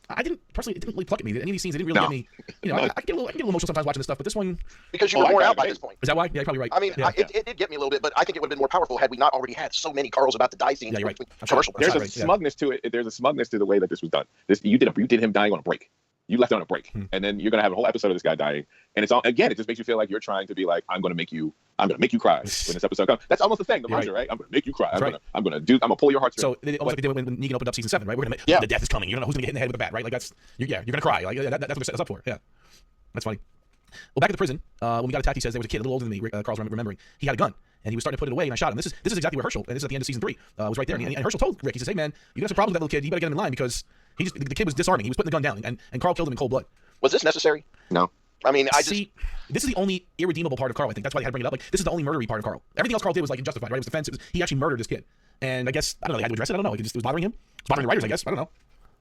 I didn't personally. It didn't really pluck at me. Any of these scenes, it didn't really get me. I get a little emotional sometimes watching this stuff. But this one, because you were worn out by this point. Is that why? Yeah, you're probably right. I mean, it did get me a little bit, but I think it would have been more powerful had we not already had so many Carls about to die scenes. Yeah, you're right. Commercial. There's a smugness to it. There's a smugness to the way that this was done. You did him dying on a break. You left it on a break, and then you're gonna have a whole episode of this guy dying, and it just makes you feel like you're trying to be like, I'm gonna make you cry when this episode comes. That's almost the thing, the mantra, right? I'm gonna make you cry. I'm gonna pull your heartstrings. So almost like they did when Negan opened up season 7, right? We're gonna the death is coming. You don't know who's gonna get hit in the head with a bat, right? Like you're gonna cry. Like that's what it sets us up for. Yeah, that's funny. Well, back at the prison, when we got attacked, he says there was a kid a little older than me. Carl's remembering. He had a gun. And he was starting to put it away, and I shot him. This is exactly where Herschel, and this is at the end of season 3, was right there. And Herschel told Rick, he says, hey, man, you got some problems with that little kid. You better get him in line because the kid was disarming. He was putting the gun down, and Carl killed him in cold blood. Was this necessary? No. I mean, this is the only irredeemable part of Carl, I think. That's why they had to bring it up. Like, this is the only murdery part of Carl. Everything else Carl did was, like, justified, right? It was defense. He actually murdered this kid. And I guess, I don't know, they had to address it. I don't know. It was bothering him. It was bothering the writers, I guess. I don't know.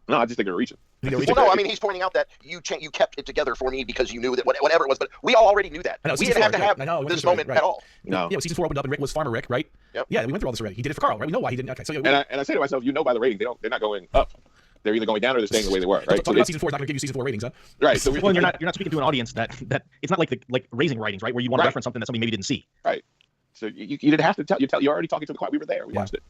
No, I just think they're reaching. Well, no, I mean, he's pointing out that you kept it together for me because you knew that whatever it was, but we all already knew that. We didn't have to have this moment at all. No. Yeah, season 4 opened up and Rick was Farmer Rick, right? Yep. Yeah, we went through all this already. He did it for Carl, right? We know why he didn't. Okay, so and I say to myself, by the rating, they're not going up. They're either going down or they're staying the way they were, right? So season 4 is not going to give you season 4 ratings, huh? Right. So you're not speaking to an audience that it's not like raising ratings, right? Where you want to reference something that somebody maybe didn't see. Right. So you didn't have to tell. You're already talking to the quiet. We were there. We watched it.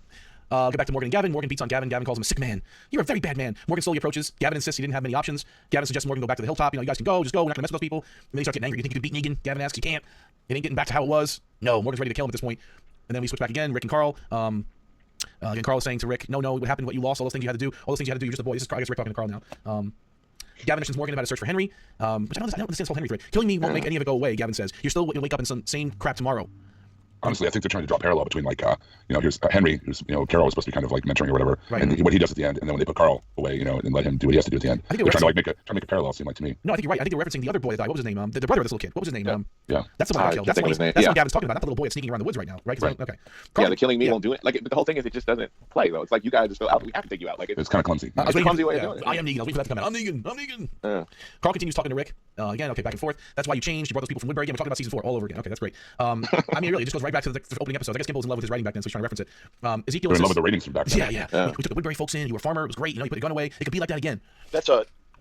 Get back to Morgan and Gavin. Morgan beats on Gavin. Gavin calls him a sick man. You're a very bad man. Morgan slowly approaches. Gavin insists he didn't have many options. Gavin suggests Morgan go back to the hilltop. You guys can go. Just go. We're not going to mess with those people. And then they start getting angry. You think you can beat Negan? Gavin asks. You can't. It ain't getting back to how it was. No. Morgan's ready to kill him at this point. And then we switch back again. Rick and Carl. Again, Carl is saying to Rick, no, what happened, what you lost, all those things you had to do, you're just a boy. This is, I guess, Rick talking to Carl now. Gavin mentions Morgan about a search for Henry, which I don't understand this whole Henry thread. Killing me won't make any of it go away, Gavin says. You're still going to wake up in some same crap tomorrow. Honestly, I think they're trying to draw a parallel between, like, here's Henry, who's, Carol was supposed to be kind of like mentoring or whatever, right. And what he does at the end, and then when they put Carl away, and let him do what he has to do at the end, they're trying to make a parallel seem like to me. No, I think you're right. I think they're referencing the other boy that died. What was his name? The brother of this little kid. What was his name? Yeah. That's the one I killed. That's what Gavin's talking about. Not the little boy that's sneaking around the woods right now, right? Right. Okay. Carl, the killing me won't do it. Like, but the whole thing is it just doesn't play though. It's like you guys just go out. We have to take you out. Like it's kind of clumsy. It's a clumsy way of doing it. I am Negan. I was waiting for that to come out. I'm Negan. Carl continues talking to Rick. Again, okay, back and forth. That's why you changed. You brought those people from Woodbury again. We're talking about season 4 all over again. Okay, that's great. I mean, really, it just goes right back to the opening episodes. I guess Kimball was in love with his writing back then, so he's trying to reference it. Ezekiel was in love with the ratings from back then. Yeah. We took the Woodbury folks in. You were a farmer. It was great. You put the gun away. It could be like that again.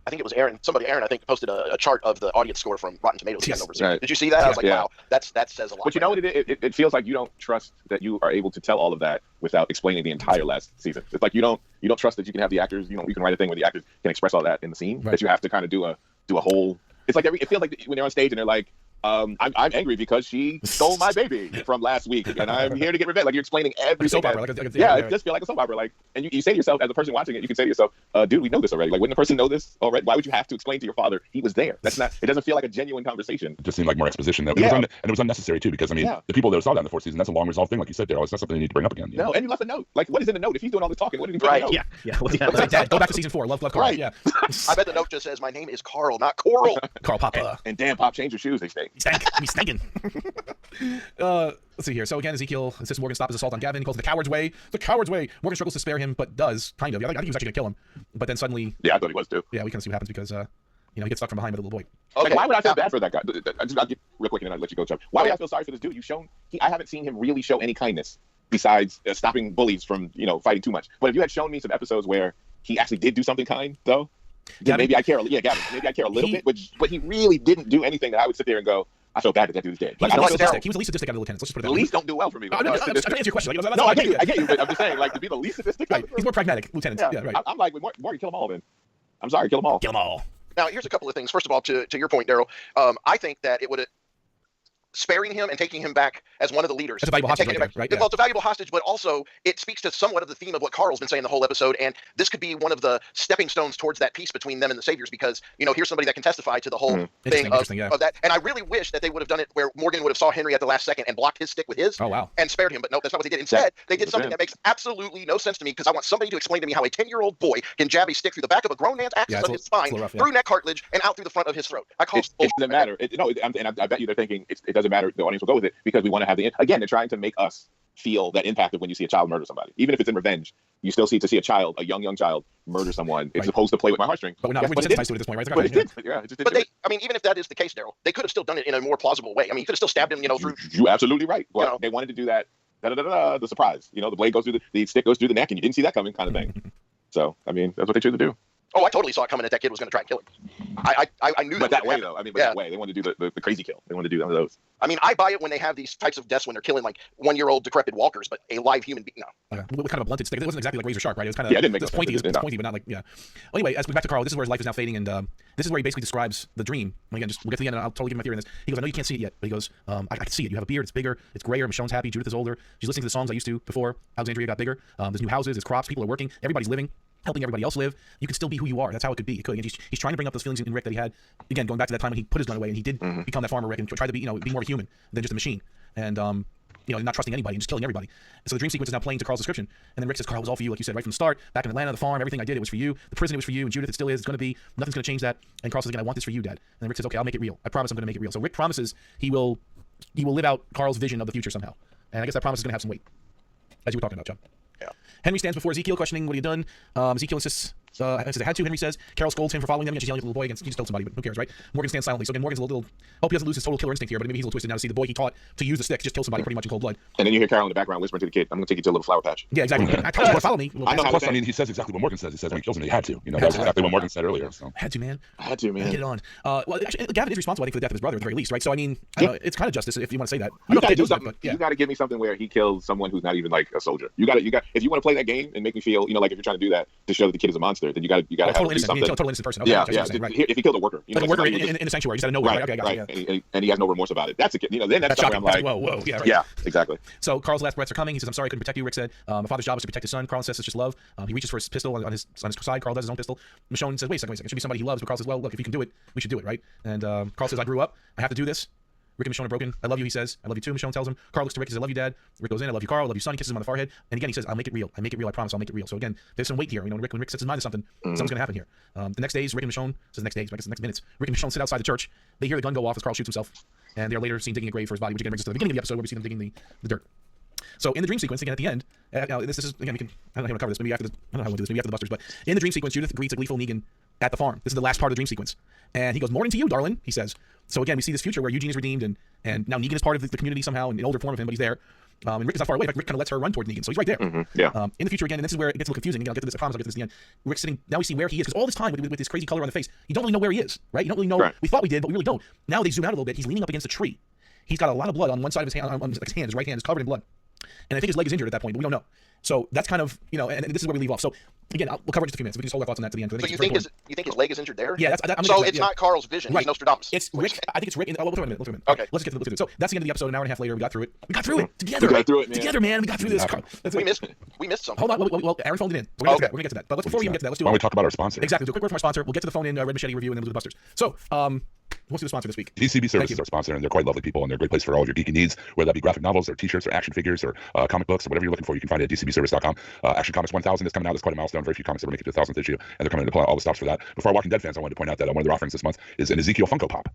I I think it was Aaron, I think, posted a chart of the audience score from Rotten Tomatoes. Yes. Over season. Did you see that? I was like, wow, that says a lot. But you know what it feels like you don't trust that you are able to tell all of that without explaining the entire last season. It's like you don't trust that you can have the actors, you can write a thing where the actors can express all that in the scene, that you have to kind of do a whole. It's like it feels like when they're on stage and they're like, I'm angry because she stole my baby from last week, and I'm here to get revenge. Like you're explaining everything. It does feel like a soap opera. Like, and you say to yourself, as a person watching it, you can say to yourself, "Dude, we know this already. Like, wouldn't the person know this already? Why would you have to explain to your father he was there? That's not. It doesn't feel like a genuine conversation. It just seemed like more exposition. Though. And it was unnecessary too, because I mean, the people that saw that in the fourth season, that's a long resolved thing, like you said, Daryl. It's not something you need to bring up again. No, and you left a note. Like, what is in the note? If he's doing all the talking, what did he put in the note? Yeah. Like, Dad, go back to season 4. Love Carl. Right. Yeah. I bet the note just says, "My name is Carl, not Coral." Carl Papa. And damn, Pop, change your shoes. They stink. He's stinking. Let's see here. So again, Ezekiel insists Morgan stop his assault on Gavin. He calls it the coward's way. The coward's way. Morgan struggles to spare him, but does kind of. I think he was actually gonna kill him, but then suddenly. Yeah, I thought he was too. Yeah, we kind of see what happens because he gets stuck from behind by the little boy. Okay. Like, why would I feel bad for that guy? I'll get real quick and then I'll let you go, Chubb. Why would I feel sorry for this dude? I haven't seen him really show any kindness besides stopping bullies from fighting too much. But if you had shown me some episodes where he actually did do something kind, though, then maybe I care. Yeah, Gavin. Maybe I care a little bit. But he really didn't do anything that I would sit there and go, I feel bad that dude's dead. Like, he was the least sadistic out of the lieutenants. Let's just put it that way. The least don't do well for me. I'm trying to answer your question. No, I get you. But I'm just saying, like, to be the least sadistic. Right. He's more pragmatic, lieutenants. Yeah, right. I'm like, Morgan, kill them all, then. I'm sorry, kill them all. Kill them all. Now, here's a couple of things. First of all, to your point, Daryl, I think that it would sparing him and taking him back as one of the leaders. That's a valuable hostage right? Well, it's a valuable hostage, but also it speaks to somewhat of the theme of what Carl's been saying the whole episode, and this could be one of the stepping stones towards that peace between them and the Saviors, because, here's somebody that can testify to the whole thing of that. And I really wish that they would have done it where Morgan would have saw Henry at the last second and blocked his stick with his and spared him, but no, that's not what they did. Instead, they did something that makes absolutely no sense to me, because I want somebody to explain to me how a 10-year-old boy can jab a stick through the back of a grown man's axis of his spine, through neck cartilage, and out through the front of his throat. It doesn't matter. I bet you they're thinking it doesn't matter. The audience will go with it because we want to have they're trying to make us feel that impact of when you see a child murder somebody. Even if it's in revenge, you still see a child, a young child, murder someone. It's supposed to play with my heartstrings. But we're not desensitized to it at this point, right? But it did. Yeah, it just didn't. But even if that is the case, Daryl, they could have still done it in a more plausible way. I mean, you could have still stabbed him, through. You're absolutely right. But they wanted to do that. The surprise. The blade goes through the stick goes through the neck, and you didn't see that coming, kind of thing. So, I mean, that's what they chose to do. Oh, I totally saw it coming that kid was going to try and kill him. I knew that way, though. I mean, that way. They wanted to do the crazy kill. They wanted to do one of those. I mean, I buy it when they have these types of deaths when they're killing like 1-year-old decrepit walkers, but a live human being, no. Okay. What kind of a blunted stick? It wasn't exactly like razor sharp, right? It was kind of it's pointy. It's pointy, but not like Well, anyway, as we back to Carl, this is where his life is now fading, and this is where he basically describes the dream. And again, we'll get to the end, and I'll totally give my theory on this. He goes, I know you can't see it yet, but he goes, I can see it. You have a beard. It's bigger. It's grayer. Michonne's happy. Judith is older. She's listening to the songs I used to before Alexandria got bigger. There's new houses. There's crops. People are working. Everybody's living. Helping everybody else live. You can still be who you are. That's how it could be. It could. And he's trying to bring up those feelings in Rick that he had. Again, going back to that time when he put his gun away and he did become that farmer Rick and try to be, be more human than just a machine. And not trusting anybody and just killing everybody. And so the dream sequence is now playing to Carl's description. And then Rick says, Carl, it was all for you, like you said, right from the start. Back in Atlanta, the farm, everything I did, it was for you. The prison, it was for you. And Judith, it still is. It's going to be. Nothing's going to change that. And Carl says again, I want this for you, Dad. And then Rick says, okay, I'll make it real. I promise I'm going to make it real. So Rick promises he will live out Carl's vision of the future somehow. And I guess that promise is going to have some weight, as you were talking about, Chubb. Yeah. Henry stands before Ezekiel, questioning what he had done. Ezekiel insists. I had to. Henry says. Carol scolds him for following them. And she's yelling at the little boy against. He just told somebody, but who cares, right? Morgan stands silently. So again, Morgan's a little. Hope he doesn't lose his total killer instinct here, but maybe he's a little twisted now to see the boy he taught to use the stick just kill somebody pretty much in cold blood. And then you hear Carol in the background whispering to the kid, "I'm going to take you to a little flower patch." Yeah, exactly. I told you to follow me. I know. Plus, I mean, he says exactly what Morgan says. He says when he kills him, he had to. That's exactly what Morgan said earlier. So had to, man. Get it on. Well, actually, Gavin is responsible, I think, for the death of his brother at the very least, right? So I mean, it's kind of justice if you want to say that. You got to do something. You got to give me something where he kills someone who's not even like a soldier. You got. If you want to play that game and make me feel, like if you're trying to do that to show that the kid is a monster, then you got to have to do something. A total innocent person. Okay, yeah. If he killed a worker, like a worker in the sanctuary, just out of nowhere. Right. And he has no remorse about it. That's a kid. Then that's where I'm like, whoa. Yeah, right. Yeah, exactly. So Carl's last breaths are coming. He says, "I'm sorry, I couldn't protect you." Rick said, "My father's job is to protect his son." Carl says, "It's just love." He reaches for his pistol on his side. Carl does his own pistol. Michonne says, "Wait a second. It should be somebody he loves." But Carl says, "Well, look, if you can do it, we should do it, right?" And Carl says, "I grew up. I have to do this." Rick and Michonne are broken. I love you, he says. I love you too, Michonne tells him. Carl looks to Rick and says, I love you, Dad. Rick goes in, I love you, Carl. I love you, son. He kisses him on the forehead. And again, he says, I'll make it real. I make it real. I promise I'll make it real. So again, there's some weight here. When Rick sets his mind to something, something's going to happen here. The next days, Rick and Michonne, says next days, I guess the next minutes, Rick and Michonne sit outside the church. They hear the gun go off as Carl shoots himself. And they're later seen digging a grave for his body, which again brings us to the beginning of the episode where we see them digging the dirt. So in the dream sequence, again at the end, this is again I don't know how to cover this. Maybe after I don't know how to do this. Maybe after the Busters. But in the dream sequence, Judith greets a gleeful Negan at the farm. This is the last part of the dream sequence, and he goes, "Morning to you, darling," he says. So again, we see this future where Eugene is redeemed, and now Negan is part of the community somehow in older form of him, but he's there. And Rick is not far away. In fact, Rick kind of lets her run towards Negan, so he's right there. Yeah. In the future again, and this is where it gets a little confusing. Again, I'll get to this. I promise I'll get to this in the end. Rick's sitting. Now we see where he is because all this time with this crazy color on the face, you don't really know where he is, right? You don't really know. Right. We thought we did, but we really don't. Now they zoom out a little bit. He's leaning up against a tree. He's got a lot of blood on one side of his hand. On his hand, his right hand is covered in blood, and I think his leg is injured at that point, but we don't know. So that's kind of and this is where we leave off. So again, we'll cover it just a few minutes. We can just hold our thoughts on that to the end. So you think his leg is injured there? Yeah, so it's not Carl's vision. Right. He's Nostradamus. It's Rick. I think it's Rick. We'll talk in a minute. Okay. Let's get to it. So that's the end of the episode. An hour and a half later, we got through it. We got through it together. We got through it, man. Together, man. We got through this. That's We it. missed something. Hold on. Well, Aaron phoned it in. We're gonna get to that. But before we even get to that, let's do Why don't we talk about our sponsor? exactly. Do a quick word from our sponsor. We'll get to the phone in Red Machete review, and then we'll do the Busters. So, who wants to do the sponsor this week? DCB Thank Service you. is our sponsor, and they're quite lovely people, and they're a great place for all of your geeky needs, whether that be graphic novels or t-shirts or action figures or comic books or whatever you're looking for. You can find it at dcbservice.com. Action Comics 1000 is coming out. It's quite a milestone. Very few comics ever make it to the 1000th issue, and they're coming to pull out all the stops for that. Before our Walking Dead fans, I wanted to point out that one of their offerings this month is an Ezekiel Funko Pop,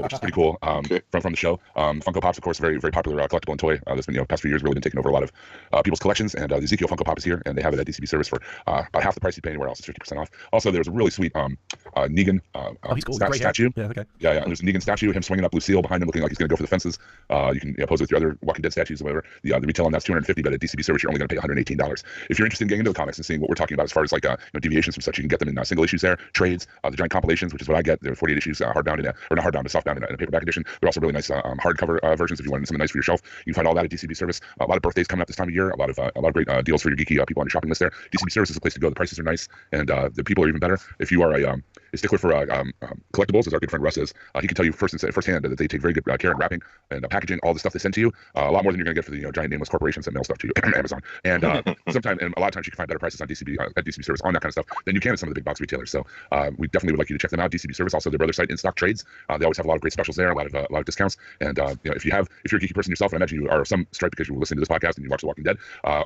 which is pretty cool from the show. Funko Pop's, of course, very very popular collectible and toy. That's been past few years really been taking over a lot of people's collections, and the Ezekiel Funko Pop is here, and they have it at DCB Service for about half the price you pay anywhere else. It's 50% off. Also, there's a really sweet Negan He's cool. Great hair. statue. Yeah. Okay. Yeah. There's a Negan statue, him swinging up Lucille behind him, looking like he's going to go for the fences. You can pose with your other Walking Dead statues or whatever. The retail on that's $250, but at DCB Service you're only going to pay $118. If you're interested in getting into the comics and seeing what we're talking about as far as like deviations from such, you can get them in single issues there, trades, the giant compilations, which is what I get. They're 48 issues, hardbound or not hardbound, but softbound in a paperback edition. They're also really nice hardcover versions if you want something nice for your shelf. You can find all that at DCB Service. A lot of birthdays coming up this time of year. A lot of great deals for your geeky people on your shopping list there. DCB Service is a place to go. The prices are nice, and the people are even better. If you are a stickler for collectibles, as our good friend Russ is, he can tell you firsthand that they take very good care in wrapping and packaging all the stuff they send to you. A lot more than you're going to get for the giant nameless corporations that mail stuff to you, Amazon. And sometimes, and a lot of times, you can find better prices on DCB at DCB Service on that kind of stuff than you can at some of the big box retailers. So we definitely would like you to check them out. DCB Service, also their brother site, In Stock Trades. They always have a lot of great specials there, a lot of discounts. And if you're a geeky person yourself, and I imagine you are of some stripe because you listen to this podcast and you watch The Walking Dead,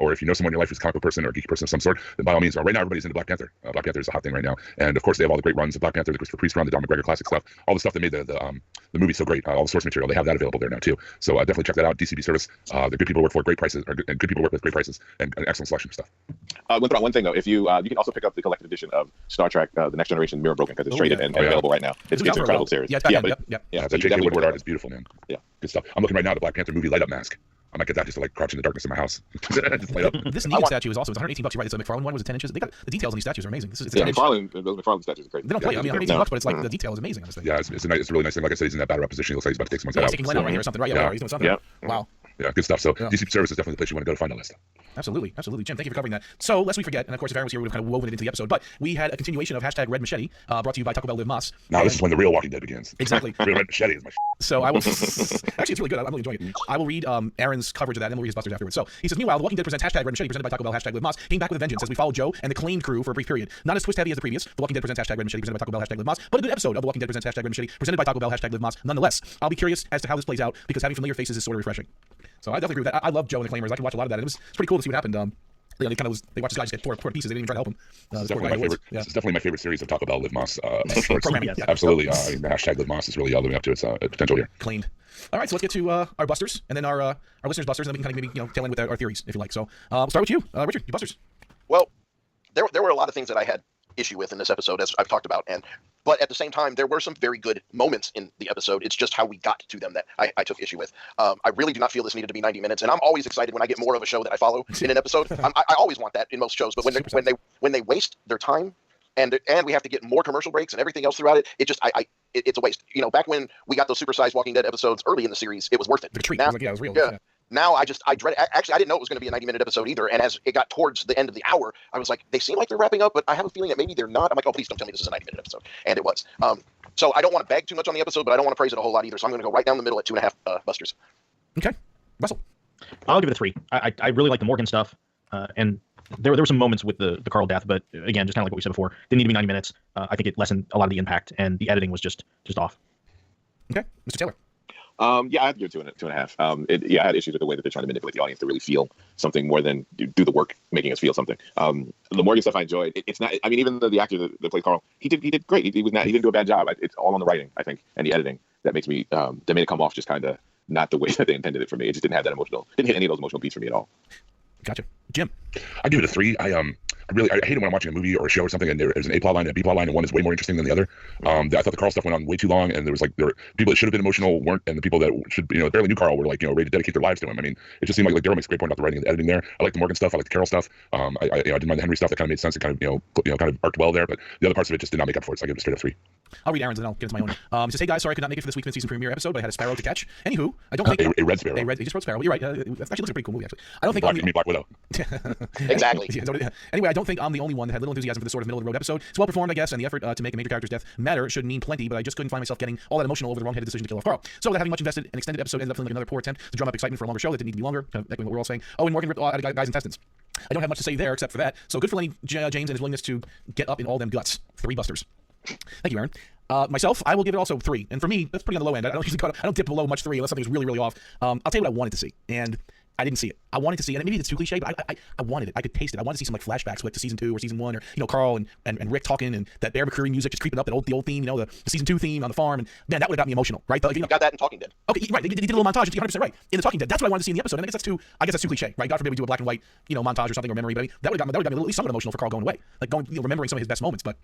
or if you know someone in your life who's a comic book person or a geeky person of some sort, then by all means, right now everybody's into Black Panther. Black Panther is a hot thing right now, and of course they have all the great runs of Black Panther, the Christopher Priest run, the Don McGregor classic stuff, all the stuff that made the movie so great, all the source material. They have that available there now too. So definitely check that out. DCB Service. They're good people to work for, great prices, and good people to work with, great prices, and an excellent selection of stuff. I'm going to throw out one thing though. If you can also pick up the collected edition of Star Trek: The Next Generation Mirror Broken because it's traded and available right now. It's an incredible series. Yeah, yeah, that J.K. Woodward art is beautiful, man. Yeah, good stuff. I'm looking right now at the Black Panther movie light up mask. I might get that just to like crouch in the darkness in my house. Just light up. This Negan statue is also it's $118. You're right. It's a McFarlane one was 10 inches. They got the details on these statues are amazing. It's yeah, 10 inch. McFarlane statues are great. They don't play. I mean, $118, but it's like the detail is amazing on this thing. Yeah, it's a really nice thing. Like I said, he's in that battle position. He looks like he's about to take someone's head He's out. taking Glenn out right here or something, right? Yeah, he's doing something. Yeah. Wow. Yeah, good stuff. So Yeah. DCB Service is definitely the place you want to go to find all that stuff. Absolutely. Jim, thank you for covering that. So, lest we forget, and of course, if Aaron was here, we would have kind of woven it into the episode, but we had a continuation of hashtag Red Machete, brought to you by Taco Bell Live Moss. Now this is when the real Walking Dead begins. Exactly. Real Red Machete is my So I will actually it's really good. I'm really enjoying it. I will read Aaron's coverage of that and then we'll read his busters afterwards. So he says, meanwhile, The Walking Dead presents hashtag Red Machete presented by Taco Bell, hashtag Live Moss, came back with a vengeance as we followed Joe and the claimed crew for a brief period. Not as twist heavy as the previous. The Walking Dead presents hashtag Red Machete presented by Taco Bell, hashtag Live Moss, but a good episode of The Walking Dead presents hashtag Red Machete presented by Taco Bell, hashtag Live Moss nonetheless. I'll be curious as to how this plays out because having familiar faces is sort of refreshing. So I definitely agree with that. I love Joe and the claimers. I can watch a lot of that. It's pretty cool to see what happened. They kind of they watched this guy just get torn to pieces. They didn't even try to help him. This is definitely my favorite series of Taco Bell Live Moss shorts. Programming, yeah. Absolutely. The hashtag Live Moss is really living up to its potential here. Claimed. All right, so let's get to our busters and then our listeners' busters, and then we can kind of maybe tail in with our theories if you like. So we'll start with you, Richard. Your busters. Well, there were a lot of things that I had issue with in this episode, as I've talked about, but at the same time, there were some very good moments in the episode. It's just how we got to them that I took issue with. I really do not feel this needed to be 90 minutes, and I'm always excited when I get more of a show that I follow in an episode. I always want that in most shows, but when they waste their time and we have to get more commercial breaks and everything else throughout it, it's a waste. You know, back when we got those supersized Walking Dead episodes early in the series, it was worth it. The treat. Now, It was real. Yeah. Now I dread it. Actually, I didn't know it was going to be a 90-minute episode either. And as it got towards the end of the hour, I was like, they seem like they're wrapping up, but I have a feeling that maybe they're not. I'm like, oh, please don't tell me this is a 90-minute episode. And it was. So I don't want to bag too much on the episode, but I don't want to praise it a whole lot either. So I'm going to go right down the middle at 2.5 busters. Okay. Russell. I'll give it a 3. I really like the Morgan stuff, and there were some moments with the Carl death, but again, just kind of like what we said before, didn't need to be 90 minutes. I think it lessened a lot of the impact, and the editing was just off. Okay, Mr. Taylor. Yeah, I have to give it 2.5. I had issues with the way that they're trying to manipulate the audience to really feel something more than do the work making us feel something. The Morgan stuff I enjoyed. It's not. I mean, even the actor that played Carl, he did great. He didn't do a bad job. It's all on the writing, I think, and the editing that makes me that made it come off just kind of not the way that they intended it for me. It just didn't have that didn't hit any of those emotional beats for me at all. Gotcha. Jim. I give it a 3. I hate it when I'm watching a movie or a show or something and there's an A plot line and a B plot line and one is way more interesting than the other. I thought the Carl stuff went on way too long, and there were people that should have been emotional weren't, and the people that should barely knew Carl were ready to dedicate their lives to him. I mean, it just seemed like Daryl makes a great point about the writing and the editing there. I like the Morgan stuff, I like the Carol stuff. I didn't mind the Henry stuff. That kind of made sense. It kind of arced well there, but the other parts of it just did not make up for it. So I give it a straight up 3. I'll read Aaron's and I'll get into my own. Says, hey guys, sorry I could not make it for this week's mid-season premiere episode, but I had a Sparrow to catch. Anywho, I don't think a red Sparrow. He just wrote Sparrow. You're right. That actually looks like a pretty cool movie. Actually, I don't think Black Widow. Exactly. Anyway, I don't think I'm the only one that had little enthusiasm for this sort of middle of the road episode. It's well performed, I guess, and the effort to make a major character's death matter should mean plenty. But I just couldn't find myself getting all that emotional over the wrong-headed decision to kill off Carl. So without having much invested, an extended episode ended up feeling like another poor attempt to drum up excitement for a longer show that didn't need to be longer. Echoing what we're all saying. Oh, and Morgan ripped out a guy's intestines. I don't have much to say there except for that. So good for Lenny James and his willingness to get up in all them guts. 3 busters. Thank you, Aaron. Myself, I will give it also 3. And for me, that's pretty on the low end. I don't dip below much 3 unless something's really, really off. I'll tell you what I wanted to see. And I didn't see it. I wanted to see it. And maybe it's too cliche, but I wanted it. I could taste it. I wanted to see some flashbacks to season 2 or season 1, or Carl and Rick talking, and that Bear McCreary music just creeping up, the old theme, the season 2 theme on the farm, and man, that would have got me emotional, right? You got that in Talking Dead. Okay, right. They did a little montage. You're 100% right. In the Talking Dead, that's what I wanted to see in the episode. And I guess that's too cliche, right? God forbid we do a black and white, montage or something, or memory, but that would have got me at least somewhat emotional for Carl going away, like remembering some of his best moments, but.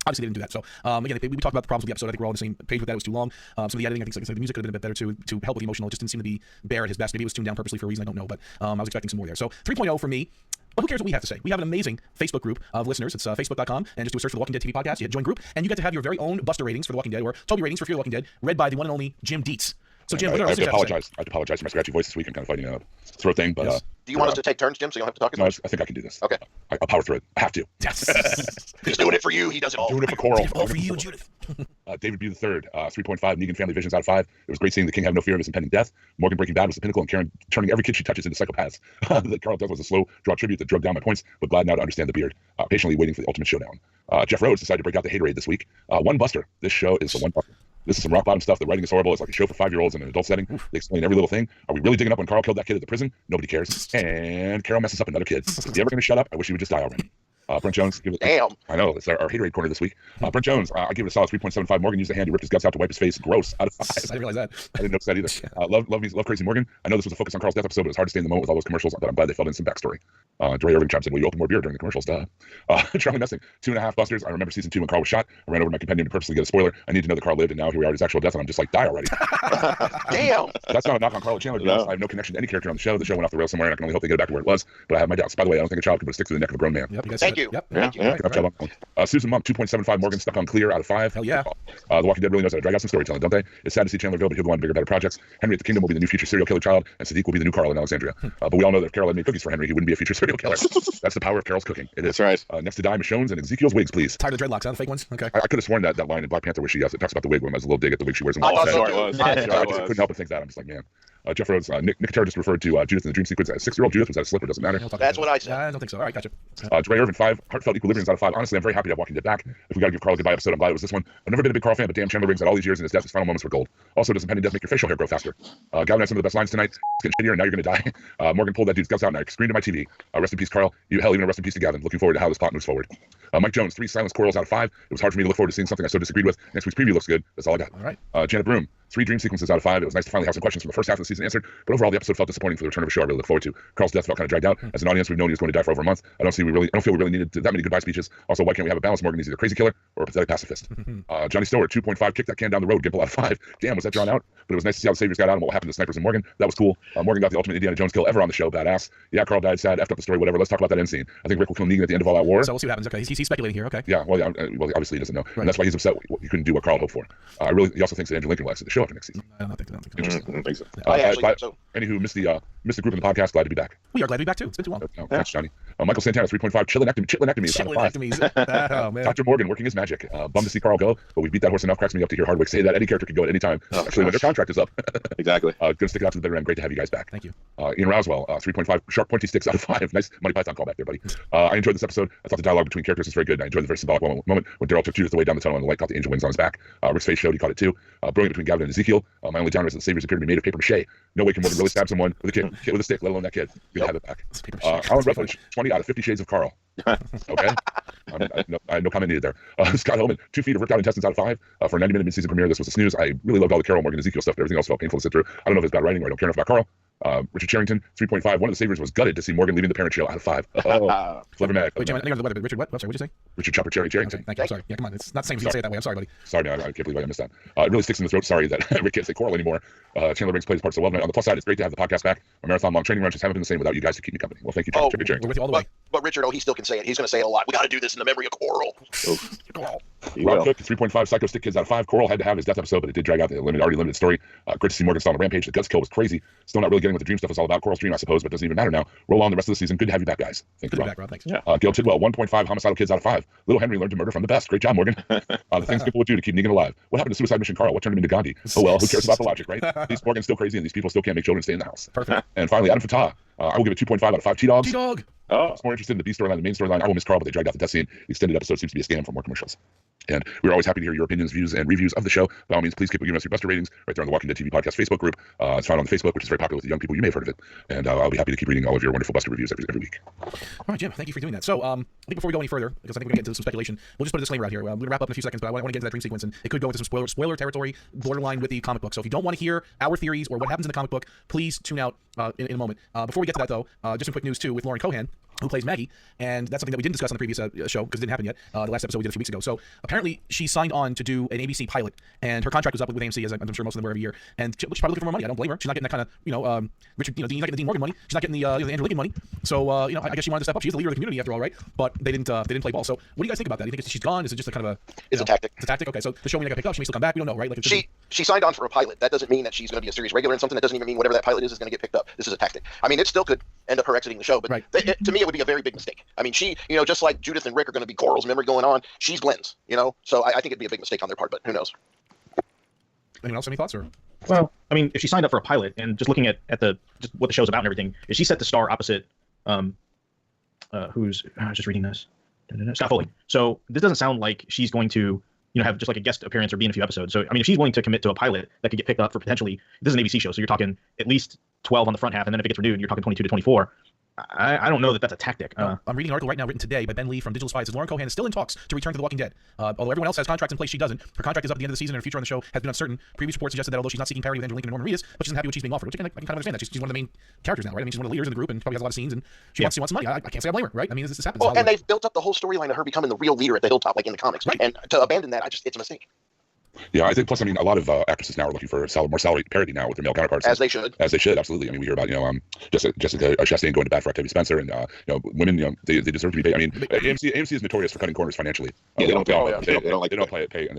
Obviously, they didn't do that. So, again, we talked about the problems with the episode. I think we're all on the same page with that. It was too long. Some of the editing, I think the music could have been a bit better to help with the emotional. It just didn't seem to be Bear at his best. Maybe it was tuned down purposely for a reason I don't know, but I was expecting some more there. So, 3.0 for me. But who cares what we have to say? We have an amazing Facebook group of listeners. It's facebook.com, and just do a search for the Walking Dead TV podcast. You hit join group, and you get to have your very own Buster ratings for the Walking Dead, or Toby ratings for Fear the Walking Dead, read by the one and only Jim Dietz. So, Jim, I have to apologize. I have to apologize for my scratchy voice this week. I'm kind of fighting a throat thing, but yes. Do you want us to take turns, Jim, so you don't have to talk as much? I think I can do this. Okay. I'll power through it. I have to. Yes. He's doing it for you. He does it all. Doing it for Coral. All for you and Judith. David B. III, 3.5. Negan Family Visions out of 5. It was great seeing the King have no fear of his impending death. Morgan Breaking Bad was the pinnacle, and Karen turning every kid she touches into psychopaths. That Carl Death was a slow draw tribute that drug down my points, but glad now to understand the beard. Patiently waiting for the ultimate showdown. Jeff Rhodes decided to break out the haterade this week. One buster. This show is the one buster. This is some rock bottom stuff. The writing is horrible. It's like a show for 5-year-olds in an adult setting. They explain every little thing. Are we really digging up when Carl killed that kid at the prison? Nobody cares. And Carol messes up another kid. Is he ever going to shut up? I wish he would just die already. Brent Jones. Damn. I know. It's our haterade corner this week. Brent Jones. I give it a solid 3.75. Morgan used a hand to rip his guts out to wipe his face. Gross. Out of 5. I didn't realize that. I didn't notice that either. Love Crazy Morgan. I know this was a focus on Carl's death episode, but it's hard to stay in the moment with all those commercials, but I'm glad they filled in some backstory. Dre Irving chimes in, well, you open more beer during the commercials, duh. Charlie Messing, 2.5 busters. I remember season 2 when Carl was shot. I ran over to my companion to purposely get a spoiler. I need to know that Carl lived, and now here we are at his actual death, and I'm just like, die already. Damn. That's not a knock on Carl Chandler. No. I have no connection to any character on the show. The show went off the rails somewhere, and I can only hope they get it back to where it was, but I have my doubts. By the way, I don't think a child can put a stick through the neck of a grown man. Yep, Thank you. Yep. Thank you. Yeah. Right. Susan Monk, 2.75. Morgan stuck on Clear out of 5. Hell yeah. The Walking Dead really knows how to drag out some storytelling, don't they? It's sad to see Chandler go, but he'll go on bigger, better projects. Henry at the Kingdom will be the new future serial killer child, and Sadiq will be the new Carl in Alexandria. But we all know that if Carol had made cookies for Henry, he wouldn't be a future serial killer. That's the power of Carol's cooking. It is. That's right. Next to die, Michonne's and Ezekiel's wigs, please. Tired of the dreadlocks, huh? The fake ones? Okay. I could have sworn that line in Black Panther where she talks about the wig when I was a little dig at the wig she wears in I the thought so, it was. I just couldn't help but think that. I'm just like, man. Jeff Rhodes, Nick Katara just referred to Judith in the dream sequence as 6-year-old Judith. Was that a slip? It doesn't matter. That's what I said. I don't think so. All right, gotcha. Dre Irvin, 5. Heartfelt equilibriums out of 5. Honestly, I'm very happy to have Walking Dead back. If we got to give Carl a goodbye episode, I'm glad it was this one. I've never been a big Carl fan, but damn, Chandler Riggs at all these years and his death, his final moments were gold. Also, does impending death make your facial hair grow faster? Gavin had some of the best lines tonight. It's getting shittier, and now you're going to die. Morgan pulled that dude's guts out, and I screamed at my TV. Rest in peace, Carl. Even a rest in peace to Gavin. Looking forward to how this plot moves forward. Mike Jones, 3 silent squirrels out of 5. It was hard for me to look forward to seeing something I so disagreed with. Next week's preview looks good. That's all I got. All right. Janet Broom, 3 dream sequences out of 5. It was nice to finally have some questions from the first half of the season answered, but overall the episode felt disappointing for the return of a show I really look forward to. Carl's death felt kind of dragged out. As an audience, we've known he was going to die for over a month. I don't feel we really needed that many goodbye speeches. Also, why can't we have a balance? Morgan is either a crazy killer or a pathetic pacifist. Johnny Stewart, 2.5. Kick that can down the road. Gimple out of 5. Damn, was that drawn out? But it was nice to see how the Saviors got out and what happened to Snipers and Morgan. That was cool. Morgan got the ultimate Indiana Jones kill ever on the show. Badass. Yeah, Carl died sad. Effed up the story. Whatever. Let's talk about that end scene. I think Rick will kill Negan at the end of all that war. So we'll see what happens. Okay, he's speculating here. Okay. Yeah. Well, obviously he doesn't know, and that's why he's upset. He couldn't do what Carl hoped for. He also thinks that Andrew Lincoln will exit the show after next season. I don't think so. Interesting. I don't think so. I actually think so. Anywho, missed the group in the podcast. Glad to be back. We are glad to be back too. It's been too long. Thanks, Johnny. Michael Santana, 3.5. Chitlin-ectomy is out of 5. Chitlin-ectomies. Oh man. Dr. Morgan working his magic. Bummed to see Carl go, but we beat that horse enough. Cracks me up to hear Hardwick say that any character could go at any time. Actually, when their contract is up. Exactly. Gonna stick it out to the bitter end. Great to have you guys back. Thank you. Ian Roswell, 3.5. Sharp pointy sticks out of 5. Nice Monty Python callback there, buddy. I enjoyed this episode. I thought the dialogue between characters was very good. And I enjoyed the very symbolic moment when Daryl took Judith away down the tunnel and the light caught the angel wings on his back. Rick's face showed he caught it too. Brilliant between Gavin and Ezekiel. My only downer is that the Saviors appear to be made of paper mache. No way can Morgan really stab someone with a kid with a stick, let alone that kid. We gotta have it back. Alan Rutledge, 20 out of 50 Shades of Carl. Okay. I had no comment needed there. Scott Hillman, 2 feet of ripped out intestines out of 5. For a 90-minute mid-season premiere, this was a snooze. I really loved all the Carol, Morgan, Ezekiel stuff, but everything else felt painful to sit through. I don't know if it's bad writing or I don't care enough about Carl. Richard Charrington, 3.5. One of the saviors was gutted to see Morgan leaving the Parent Trail out of 5. Oh, clever man. Wait, Jim, I think I was the Richard what? I'm sorry, what'd you say? Richard Chopper Charrington. Okay, thank you. I'm sorry. Yeah, come on. It's not the same if you say it that way. I'm sorry, buddy. Sorry, no, I can't believe I missed that. It really sticks in the throat. Sorry that Rick can't say Coral anymore. Chandler Riggs plays parts so well tonight. On the plus side, it's great to have the podcast back. Our marathon-long training runs just haven't been the same without you guys to keep me company. Well, thank you, Charrington. We're with you all the way. But Richard, he still can say it. He's going to say it a lot. We got to do this in the memory of Coral. Rob Cook, 3.5. Psycho Stick Kids out of 5. Coral had to have his death episode, but it did drag out the already limited story. Great to see Morgan still on a rampage. The Guts kill was crazy. Still not really getting what the dream stuff is all about. Coral's dream, I suppose, but it doesn't even matter now. Roll on the rest of the season. Good to have you back, guys. Thank you, Good to be back, Rob. Thanks. Yeah. Gail Tidwell, 1.5. Homicidal Kids out of 5. Little Henry learned to murder from the best. Great job, Morgan. The things people would do to keep Negan alive. What happened to Suicide Mission Carl? What turned him into Gandhi? Oh well, who cares about the logic, right? These Morgan's still crazy, and these people still can't make children stay in the house. Perfect. And finally, Adam Fatah. I will give it 2.5 out of 5 T-Dogs. T-Dog. I was more interested in the B storyline, the main storyline. I will miss Carl, but they dragged out the death scene. The extended episode seems to be a scam for more commercials. And we're always happy to hear your opinions, views, and reviews of the show. By all means, please keep giving us your Buster ratings right there on the Walking Dead TV Podcast Facebook group. It's found on the Facebook, which is very popular with the young people. You may have heard of it. And I'll be happy to keep reading all of your wonderful Buster reviews every week. All right, Jim, thank you for doing that. So, I think before we go any further, because I think we're going to get into some speculation, we'll just put a disclaimer out here. We're going to wrap up in a few seconds, but I want to get into that dream sequence, and it could go into some spoiler territory, borderline with the comic book. So if you don't want to hear our theories or what happens in the comic book, please tune out in a moment. Before we get to that, though, just some quick news, too, with Lauren Cohan, who plays Maggie, and that's something that we didn't discuss on the previous show because it didn't happen yet. The last episode we did a few weeks ago. So apparently she signed on to do an ABC pilot, and her contract was up with AMC, as I'm sure most of them were every year. And she's probably looking for more money. I don't blame her. She's not getting that kind of, Richard, she's not getting the Dean Morgan money. She's not getting the Andrew Lincoln money. So I guess she wanted to step up. She's the leader of the community after all, right? But they didn't play ball. So what do you guys think about that? Do you think she's gone? Is it just a kind of a? It's a tactic. It's a tactic. Okay, so the show may not get picked up. She may still come back. We don't know, right? Like she signed on for a pilot. That doesn't mean that she's going to be a series regular in something. That doesn't even mean whatever that pilot is going to get picked up. This is a tactic. I mean, it still could end up her exiting the show, but right. To me, it would be a very big mistake. I mean, she, just like Judith and Rick are going to be Coral's memory going on, she's Glenn's, so I think it'd be a big mistake on their part, but who knows? Anyone else have any thoughts? Or Well, I mean, if she signed up for a pilot and just looking at just what the show's about and everything, is she set to star opposite who's I was just reading this, Scott Foley. So this doesn't sound like she's going to have just like a guest appearance or be in a few episodes. So I mean, if she's willing to commit to a pilot that could get picked up for potentially, this is an ABC show, so you're talking at least 12 on the front half, and then if it gets renewed, you're talking 22 to 24. I don't know that that's a tactic. I'm reading an article right now written today by Ben Lee from Digital Spy. It says Lauren Cohan is still in talks to return to The Walking Dead. Although everyone else has contracts in place, she doesn't. Her contract is up at the end of the season, and her future on the show has been uncertain. Previous reports suggested that although she's not seeking parity with Andrew Lincoln and Norman Reedus, but she's unhappy with what she's being offered, which I can kind of understand that. She's one of the main characters now, right? I mean, she's one of the leaders in the group and probably has a lot of scenes, and she wants some money. I can't say I blame her, right? I mean, this happens. Well, and they've built up the whole storyline of her becoming the real leader at the Hilltop, like in the comics. Right. And to abandon that, it's a mistake. Yeah, I think. Plus, I mean, a lot of actresses now are looking for more salary parity now with their male counterparts. As they should. Absolutely. I mean, we hear about Jessica Chastain going to bat for Octavia Spencer, and women, they deserve to be paid. I mean, AMC is notorious for cutting corners financially. They don't pay, and they don't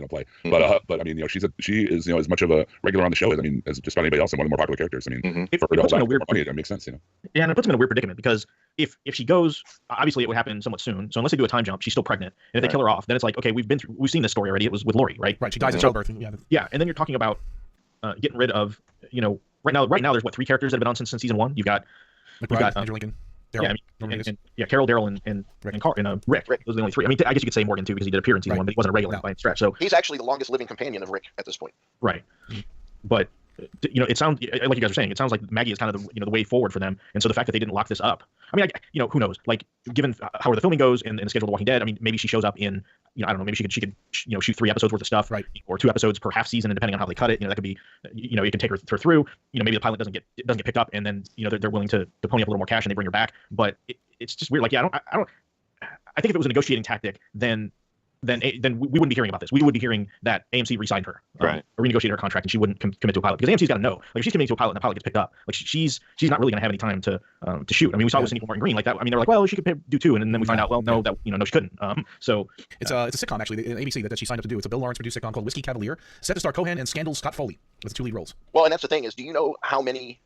play. But I mean, she is as much of a regular on the show as just about anybody else, and one of the more popular characters. I mean, It for her to puts her in a weird money, it makes sense, Yeah, and it puts them in a weird predicament because if she goes, obviously it would happen somewhat soon. So unless they do a time jump, she's still pregnant, and if they kill her off, then it's like, okay, we've seen this story already. It was with Lori, right? Right. She dies at childbirth. Yeah, and then you're talking about getting rid of, right now there's 3 characters that have been on since season 1. You've got Andrew Lincoln, Daryl, Carol, Daryl, and Rick. Those are the only 3. I mean, I guess you could say Morgan too because he did appear in season 1, but he wasn't a regular by any stretch. So he's actually the longest living companion of Rick at this point. Right, but it sounds like you guys are saying. It sounds like Maggie is kind of the way forward for them, and so the fact that they didn't lock this up. I mean, who knows? Like, given how the filming goes and the schedule of The Walking Dead, I mean, maybe she shows up in, I don't know, maybe she could shoot 3 episodes worth of stuff, right? Or 2 episodes per half season, and depending on how they cut it, that could be, you can take her through. Maybe the pilot doesn't get picked up, and then they're willing to pony up a little more cash and they bring her back. But it's just weird. Like, I think if it was a negotiating tactic, then we wouldn't be hearing about this. We would be hearing that AMC re-signed her, right, or renegotiated her contract, and she wouldn't commit to a pilot because AMC's got to know. Like, if she's committing to a pilot and the pilot gets picked up, like she's not really going to have any time to shoot. I mean, we saw with Nicole Martin Green like that. I mean, they're like, well, she could do 2, and then we find out, well, no, that no, she couldn't. So it's a sitcom actually, ABC that she signed up to do. It's a Bill Lawrence produced sitcom called Whiskey Cavalier, set to star Cohan and Scandal's Scott Foley with 2 lead roles. Well, and that's the thing is, do you know how many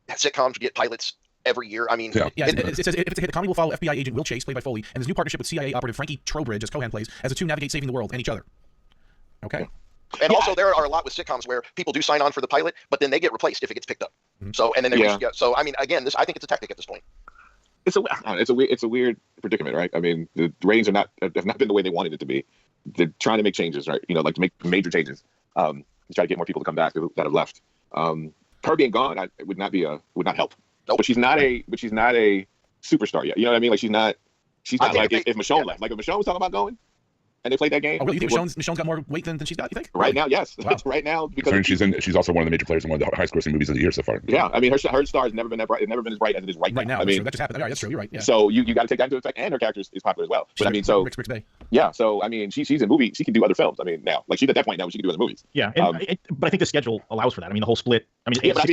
sitcoms get pilots every year? I mean, it says if it's a hit, the comedy will follow FBI agent Will Chase, played by Foley, and his new partnership with CIA operative Frankie Trowbridge, as Cohan plays, as the 2 navigate saving the world and each other. Okay. And also, there are a lot with sitcoms where people do sign on for the pilot, but then they get replaced if it gets picked up. Mm-hmm. So, and then so I mean, again, I think it's a tactic at this point. It's a weird predicament, right? I mean, the ratings have not been the way they wanted it to be. They're trying to make changes, right? Like to make major changes, to try to get more people to come back that have left. Her being gone, would not help. Nope. But she's not a superstar yet. You know what I mean? Like she's not like if Michonne left. Like if Michonne was talking about going, and they played that game. Oh, really? You think Michonne's got more weight than she's got? You think? Right now, yes. Wow. Right now, because she's also one of the major players in one of the highest grossing movies of the year so far. Yeah, I mean, her star has never been that bright. It's never been as bright as it is right now. I mean, that just happened. All right, that's true. You're right. Yeah. So you got to take that into effect, and her character is popular as well. But I mean, so Rick's Bay. yeah. So I mean, she's in movie. She can do other films. I mean, now, like she's at that point now, she can do other movies. Yeah, but I think the schedule allows for that. I mean, the whole split. I mean, yeah, but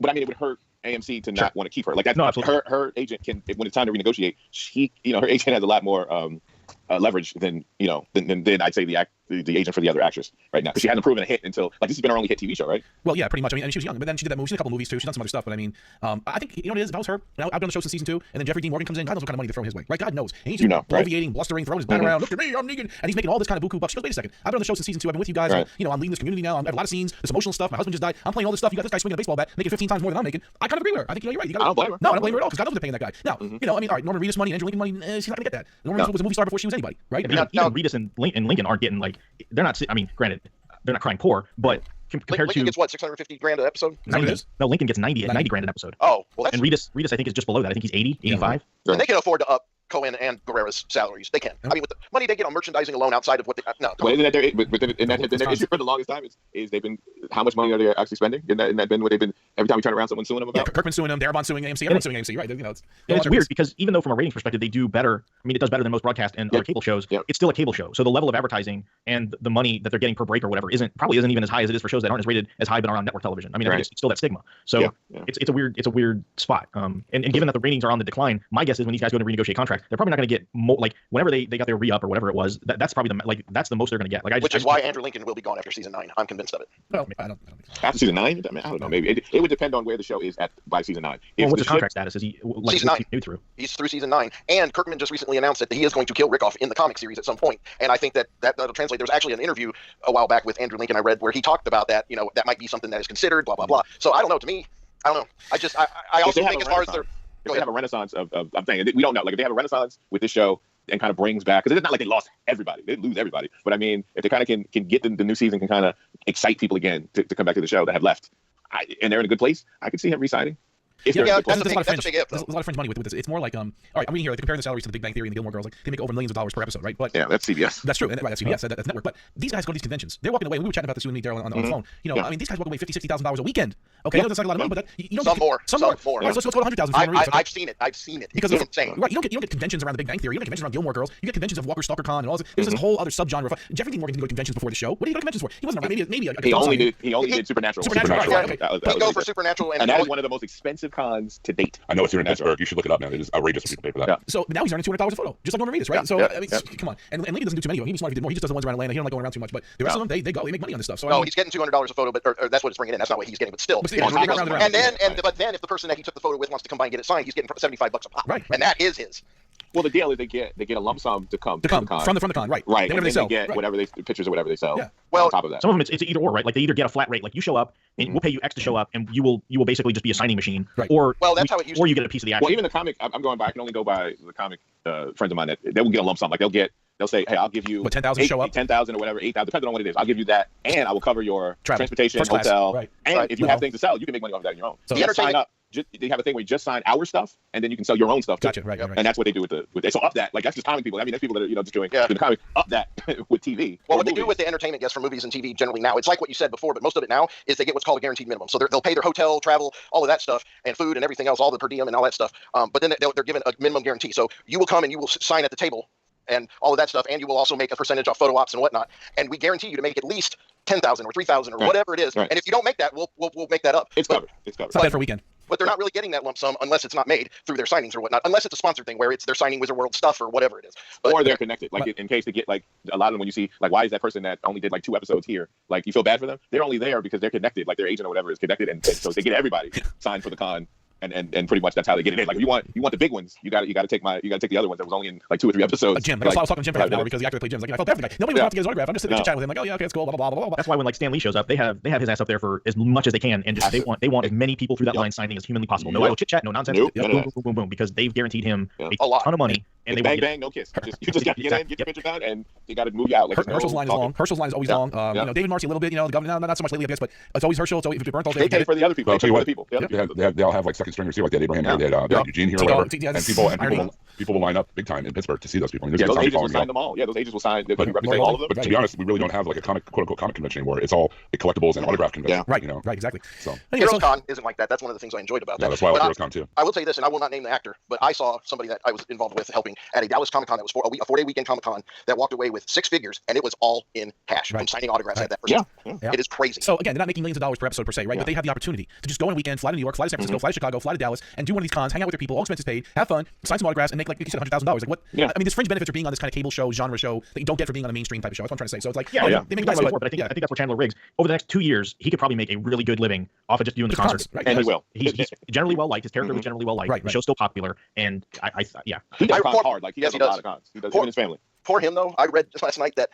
I mean, it would hurt AMC to not want to keep her. Like that's absolutely. Her agent can, when it's time to renegotiate, her agent has a lot more leverage than I'd say the agent for the other actress right now, because she hasn't proven a hit until this has been her only hit TV show, right? Well, yeah, pretty much. I mean, she was young, but then she did that movie. She's in a couple movies too. She's done some other stuff, but I mean, I think what it is. If I was her, I've been on the show since season 2, and then Jeffrey Dean Morgan comes in. God knows what kind of money they're throwing his way, right? God knows. And he's bloviating, blustering, throwing his butt around. Look at me, I'm Negan, and he's making all this kind of buku bucks. She goes, wait a second, I've been on the show since season 2. I've been with you guys. Right. I'm leading this community now. I have a lot of scenes. This emotional stuff. My husband just died. I'm playing all this stuff. You got this guy swinging a baseball bat, making 15 times more than I'm making. I kind of agree with her. I think you're right. I don't blame her. No, I don't blame her at all, because God knows what they're paying that guy. Now, I mean, all right, Norman Reedus money, Andrew Lincoln money. She's not gonna get that. Norman Reedus was a movie star before she was anybody, right? Even Reedus and Lincoln aren't getting they're not. I mean, granted, they're not crying poor, but compared Lincoln gets what, $650,000 an episode? No, Lincoln gets 90 grand an episode. Oh, well, that's... And Reedus I think is just below that. I think he's 80, 85. And they can afford to up Cohen and Guerrera's salaries. They can. I mean, with the money they get on merchandising alone, outside of what they Well, isn't that their issue for the longest time is they've been, how much money are they actually spending? Isn't that been what they've been, every time we turn around, someone's suing them about? Yeah, Kirkman's suing them, Darabont suing AMC, everyone's suing AMC, right? It's weird because even though from a ratings perspective they do better, I mean, it does better than most broadcast and other cable shows, it's still a cable show. So the level of advertising and the money that they're getting per break or whatever probably isn't even as high as it is for shows that aren't as rated as high but are on network television. I mean, it's still that stigma. So it's a weird spot. And given that the ratings are on the decline, my guess is when these guys go to renegotiate contracts, they're probably not going to get more, whenever they got their re-up or whatever it was, that's probably that's the most they're going to get. Which is why Andrew Lincoln will be gone after season 9. I'm convinced of it. Well, I don't after season 9? I mean, I don't know. Maybe it would depend on where the show is at by season 9. What's his contract status? Is he season 9? Through? He's through season 9, and Kirkman just recently announced that he is going to kill Rick off in the comic series at some point. And I think that'll translate. There was actually an interview a while back with Andrew Lincoln I read where he talked about that. That might be something that is considered. Blah blah blah. So I don't know. To me, I don't know. I also think as far as their if they have a renaissance of I'm saying we don't know. Like if they have a renaissance with this show and kind of brings back, because it's not like they lost everybody, they didn't lose everybody. But I mean, if they kind of can get the new season, can kind of excite people again to come back to the show that have left, and they're in a good place, I could see him re-signing. That's a big if. There's a lot of fringe money with this. It's more like all right, I'm reading here, comparing the salaries to the Big Bang Theory and the Gilmore Girls, they make over millions of dollars per episode, right? But yeah, that's CBS. That's true, right? That's CBS. That's network. But these guys go to these conventions. They're walking away. We were chatting about this, you and me, Daryl, on the phone. I mean, these guys walk away $50,000-$60,000 a weekend. Okay, I know that's not a lot of money, but you don't some more. Right, so let's go to 100,000. I've seen it. Because it's insane. Right, you don't get conventions around the Big Bang Theory. You don't get conventions around Gilmore Girls. You get conventions of Walker Stalker Con and all this. There's this whole other subgenre. Jeffrey Dean Morgan didn't go to conventions before the show. What did he go to conventions for? He wasn't around. Maybe he only did Supernatural. Right, okay. He go for Supernatural, and that is one of the most expensive cons to date. I know it's here in Pittsburgh. You should look it up now. It is outrageous for people to pay for that. Yeah. So now he's earning $200 a photo, just like Norman Reedus, right? I mean, come on. And Lincoln doesn't do too many of them. He'd be smart if he did more. He just does the ones around Atlanta. He don't like going around too much. But the rest of them, they make money on this stuff. So he's getting $200 a photo, but or that's what it's bringing in. That's not what he's getting, but still. But then if the person that he took the photo with wants to come by and get it signed, he's getting $75 a pop. Right. And that is his. Well, the deal is they get a lump sum to come from the con, right? Right. Whatever they sell, they get whatever pictures or whatever they sell. Yeah. Well, on top of that, some of them it's either or, right? Like they either get a flat rate, like you show up and we'll pay you X to show up, and you will basically just be a signing machine, right? Or that's how it used or you get a piece of the action. Well, even the comic, I'm going by. I can only go by the comic friends of mine that they will get a lump sum. Like they'll say, hey, I'll give you 10,000 show up, 10,000 or whatever, 8,000, depending on what it is. I'll give you that, and I will cover your transportation, hotel, right? And if you have things to sell, you can make money off of that on your own. So you sign up. They have a thing where you just sign our stuff, and then you can sell your own stuff too. Gotcha, right. And that's what they do with so up that, like that's just comic people. I mean, there's people that are just doing the comic up that with TV. Well, what they do with the entertainment guests for movies and TV generally now, it's like what you said before, but most of it now is they get what's called a guaranteed minimum. So they'll pay their hotel, travel, all of that stuff, and food and everything else, all the per diem and all that stuff. But then they're given a minimum guarantee. So you will come and you will sign at the table and all of that stuff, and you will also make a percentage off photo ops and whatnot. And we guarantee you to make at least 10,000 or 3,000 or whatever it is. Right. And if you don't make that, we'll make that up. It's covered. It's not bad for a weekend. But they're not really getting that lump sum unless it's not made through their signings or whatnot, unless it's a sponsored thing where they're signing Wizard World stuff or whatever it is. Or they're connected. Like in case they get like a lot of them when you see like why is that person that only did like 2 episodes here? Like you feel bad for them. They're only there because they're connected. Like their agent or whatever is connected, and so they get everybody signed for the con. And pretty much that's how they get it in. Like if you want the big ones, you got to take the other ones that was only in like 2 or 3 episodes. Jim, like, I was talking to Jim for half an hour because the actor that played Jim was like, I felt bad for the guy. Nobody was out to get his autograph. I'm just sitting there chatting with him like, oh yeah, okay, it's cool. Blah blah blah blah. That's why when like Stan Lee shows up, they have his ass up there for as much as they can, and just they want as many people through that line signing as humanly possible. No idle chit chat, no nonsense. Boom, boom, boom, boom, because they've guaranteed him a ton of money and they bang won't get it. bang, no kiss. You just got to get in, get your picture done, and they got to move you out. Like Herschel's line is long. Herschel's line is always long. You know, David Marcy a little bit. You know, the governor not so much lately, I guess, but it's always Herschel. It's always if you're burnt all day. They pay for the other people. Well, I'll tell you what, people. they all have like second stringers here, like they had Abraham here, they had Eugene here, or whatever. And people will line up big time in Pittsburgh to see those people. I mean, those agents will sign them all. Yeah, those agents will sign. They represent all of them. But to be honest, we really don't have like a comic, quote unquote, comic convention anymore. It's all a collectibles and autograph convention. Yeah, right. You know, right, exactly. So HeroesCon isn't like that. That's one of the things I enjoyed about that. Yeah, that's why I like HeroesCon too. I will say this, and I will not name the actor, but I saw somebody that I was involved with helping at a Dallas Comic Con that was a 4-day weekend Comic Con that walked away with 6 figures, and it was all in cash from signing autographs at that person. Yeah. It is crazy. So again, they're not making millions of dollars per episode per se, right? But they have the opportunity to just go on a weekend, fly to New York, fly to San Francisco, fly to Chicago, fly to Dallas, and do one of these cons, hang out with their people, all expenses paid, have fun, sign some autographs, and make, like you said, $100,000. Like what? I mean, there's fringe benefits of being on this kind of cable show, genre show that you don't get for being on a mainstream type of show. That's what I'm trying to say. So it's like, they make nice, but I think that's where Chandler Riggs over the next 2 years he could probably make a really good living off of just doing the concerts. Right. And he will. He's generally well liked. His character was generally well liked. Right. The show's still popular, and he does cons hard. Like he does a lot of cons. He does him and his family. For him, though, I read just last night that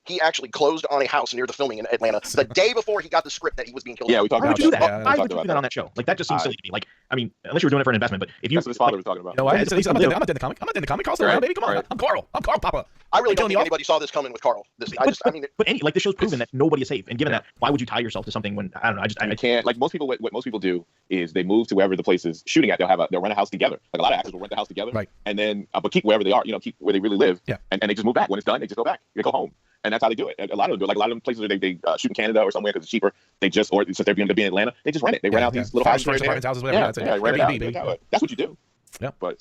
he actually closed on a house near the filming in Atlanta the day before he got the script that he was being killed. Yeah, we talked Why about would you do that? Yeah, Why would you do that on that show? Like that just seems silly to me. Like, I mean, unless you were doing it for an investment, but if you, that's what his father was talking about. No, I'm not dead in the comic. I'm not dead in the comic. Carl's still around, baby. Come on, I'm Carl. I'm Carl Papa. I really don't think anybody saw this coming with Carl. But the show's proven that nobody is safe, and given that, why would you tie yourself to something when I don't know? I can't. Like most people, what most people do is they move to wherever the place is shooting at. They'll rent a house together. Like a lot of actors will rent a house together, right? And then but keep wherever they are. Keep where they really live. Yeah. And they just move back when it's done. They just go back. They go home. And that's how they do it. A lot of them do it. Like a lot of them places where they shoot in Canada or somewhere because it's cheaper. They just, or since they're going to be in Atlanta, they just rent it. They rent out these little houses, apartments, houses, whatever. That's what you do. Yeah. But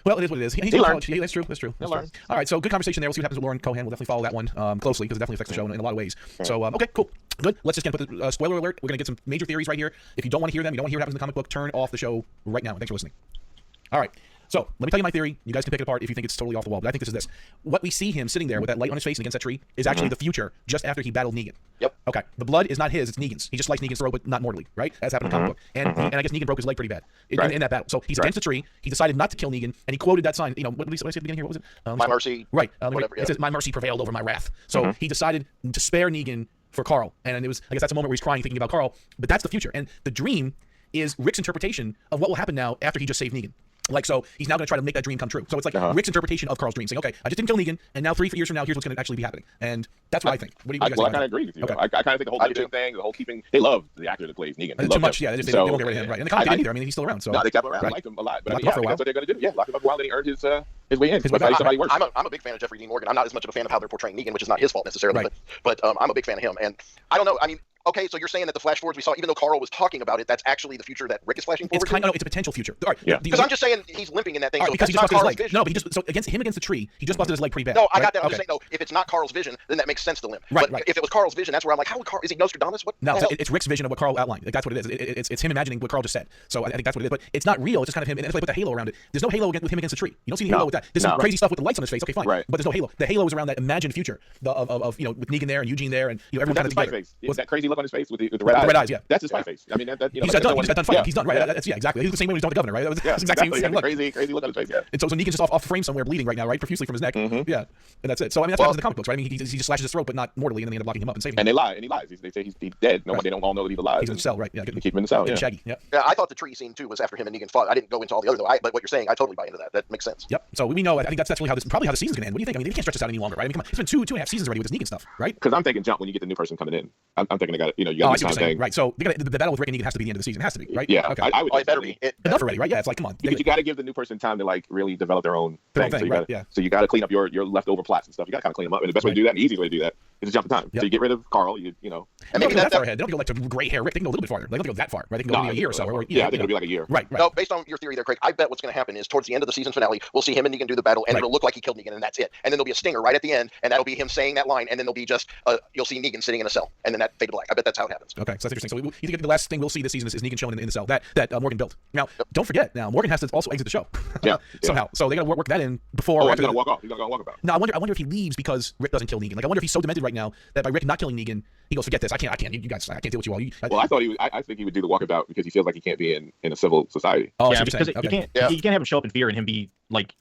well, it is what it is. He's in college. Yeah, that's true. All right, so good conversation there. We'll see what happens with Lauren Cohan. We'll definitely follow that one closely because it definitely affects the show in a lot of ways. So okay, cool, good. Let's just put the spoiler alert. We're gonna get some major theories right here. If you don't want to hear them, you don't want to hear what happens in the comic book, turn off the show right now. Thanks for listening. All right. So let me tell you my theory. You guys can pick it apart if you think it's totally off the wall. But I think this is this. What we see him sitting there with that light on his face and against that tree is actually the future just after he battled Negan. Yep. Okay. The blood is not his, it's Negan's. He just sliced Negan's throat, but not mortally, right? As happened in the comic book. And I guess Negan broke his leg pretty bad in that battle. So he's against the tree. He decided not to kill Negan, and he quoted that sign. What did he say at the beginning here? What was it? My mercy. Right. Whatever, it says, my mercy prevailed over my wrath. So he decided to spare Negan for Carl. And it was, I guess that's a moment where he's crying, thinking about Carl. But that's the future. And the dream is Rick's interpretation of what will happen now after he just saved Negan. Like, so he's now going to try to make that dream come true. So it's like Rick's interpretation of Carl's dream, saying, okay, I just didn't kill Negan, and now 3 years from now, here's what's going to actually be happening. And that's what I think. What do you guys think? I kind of agree with you. Okay. I kind of think the whole keeping thing, the whole keeping, they love the actor that plays Negan. Too much, yeah. They won't get rid of him, right? And the comic didn't either. I mean, he's still around. So no, they kept him around. I like him a lot. But I mean, that's what they're going to do. Yeah, lock him up a while, then he earned his way in. I'm a big fan of Jeffrey Dean Morgan. I'm not as much of a fan of how they're portraying Negan, which is not his fault necessarily, but I'm a big fan of him. And I don't know. I mean, okay, so you're saying that the flash forwards we saw, even though Carl was talking about it, that's actually the future that Rick is flashing forward to? It's a potential future. All right, yeah. Because I'm just saying he's limping in that thing. Right, so because he that's just not busted his leg. Carl's vision. No, but he just against the tree, he just busted his leg pretty bad. No, I got that. I'm just saying, though, if it's not Carl's vision, then that makes sense to limp. Right, but if it was Carl's vision, that's where I'm like, how would Carl? Is he Nostradamus? What? No, it's Rick's vision of what Carl outlined. Like, that's what it is. It's him imagining what Carl just said. So I think that's what it is. But it's not real. It's just kind of him. And it's like with the halo around it. There's no halo with him against the tree. You don't see the halo with that. There's some crazy stuff with the lights on his face. Okay, fine. Right. But there's no halo. The halo is around that imagined future of with Negan there and Eugene there and everyone kind of together. Face. What's that crazy look on his face with the red eyes? The red eyes, yeah. That's his fight face. I mean, he's got done fighting. He's done right. That's exactly. He was the same way when he was talking to the governor, right? That's exactly the same look. Crazy look on his face. Yeah. And so Negan's just off frame somewhere, bleeding right now, right, profusely from his neck. Yeah, and that's it. So I mean, that's what happens in the comic books, right? I mean, he just slashes his throat, but not mortally, and then they end up locking him up and saving him. And they lie, and he lies. They say he's dead. They don't all know that he's alive. He's in the cell, right? Yeah, keep him in the cell. Yeah, Shaggy. Yeah. Yeah, I thought the tree scene too was after him and Negan fought. I didn't go into all the other though. But what you're saying, I totally buy into that. That makes sense. Yep. So we know. I think that's really probably how the season's gonna end. What do you think? I mean, they can't stretch this out any longer, right? I mean, come on, it's been two and a half seasons already with this Negan stuff, right? Because I'm thinking jump when you get the new person coming in. I'm thinking you got to do something. Right. So the battle with Rick and Negan has to be the end of the season. It has to be, right? Yeah. Okay. I would. It better be. Enough already, right? Yeah. It's like, come on. You got to give the new person time to like really develop their own thing. So you got to clean up your leftover plots and stuff. You got to kind of clean them up. And the best way to do that, and the easiest way to do that, is to jump in time. So you get rid of Carl. You know. And maybe that far ahead. They don't go like to gray hair Rick. They can go a little bit farther. They don't go that far, right? They can go maybe a year or so. I think it'll be like a year. Right. No, based on your theory there, Craig, I bet what's going to happen is towards the end of the season finale, we'll see him and Negan do the battle, and it'll look like he killed Negan, and that's it. And then there'll be a stinger right at the end, and that'll be him saying that line, and then there'll be just you'll see Negan sitting in a cell, and then that fade to black. I bet that's how it happens. Okay, so that's interesting. So you think the last thing we'll see this season is Negan chilling in the cell that Morgan built. Now, don't forget, Morgan has to also exit the show. Somehow. So they got to work that in before. He's gonna walk off. He's gonna go walk about. No, I wonder if he leaves because Rick doesn't kill Negan. Like, I wonder if he's so demented right now that by Rick not killing Negan, he goes, forget this. I can't. You guys, I can't deal with you all. Well, I thought I think he would do the walkabout because he feels like he can't be in a civil society. Oh, yeah, so because you can't have him show up in fear and him be like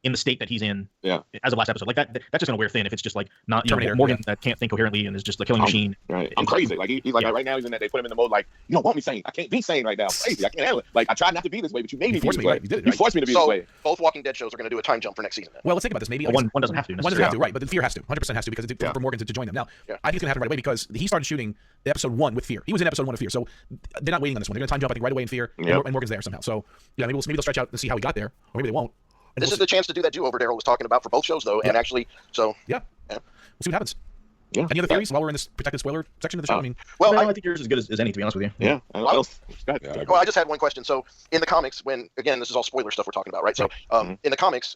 in the state that he's in Yeah. as of last episode. Like that's just gonna wear thin if it's just like not Terminator, Morgan that can't think coherently and is just a killing machine. Right. I'm crazy. Like he's like Yeah. right now he's in that they put him in the mode like you don't want me sane. I can't be sane right now. I'm crazy. I can't handle it. Like I tried not to be this way, but you made me be forced this me, way. right? You did it, You right? forced me to be this So way. both Walking Dead shows are going to do a time jump for next season. Then. Well, let's think about this. Maybe But one doesn't have to. One doesn't necessarily. have to, right? But the Fear has to. 100% has to because it's Yeah. for Morgan to join them. Now, Yeah. I think it's gonna happen right away because he started shooting episode 1 with Fear. He was in episode 1 of Fear, so they're not waiting on this one. They're gonna time jump, I think, right away in Fear, and Yep. Morgan's there somehow. So yeah, maybe they'll stretch out and see how he got there, or maybe they won't. And This we'll is the chance to do that do-over Daryl was talking about for both shows, though, and actually, so we'll see what happens. Yeah. Any other theories while we're in this protected spoiler section of the show? I mean, well, Well, I think yours is as good as any, to be honest with you. Yeah. I don't know. Go ahead. Yeah, I agree. Well, I just had one question. So in the comics, when again, this is all spoiler stuff we're talking about, right? So in the comics,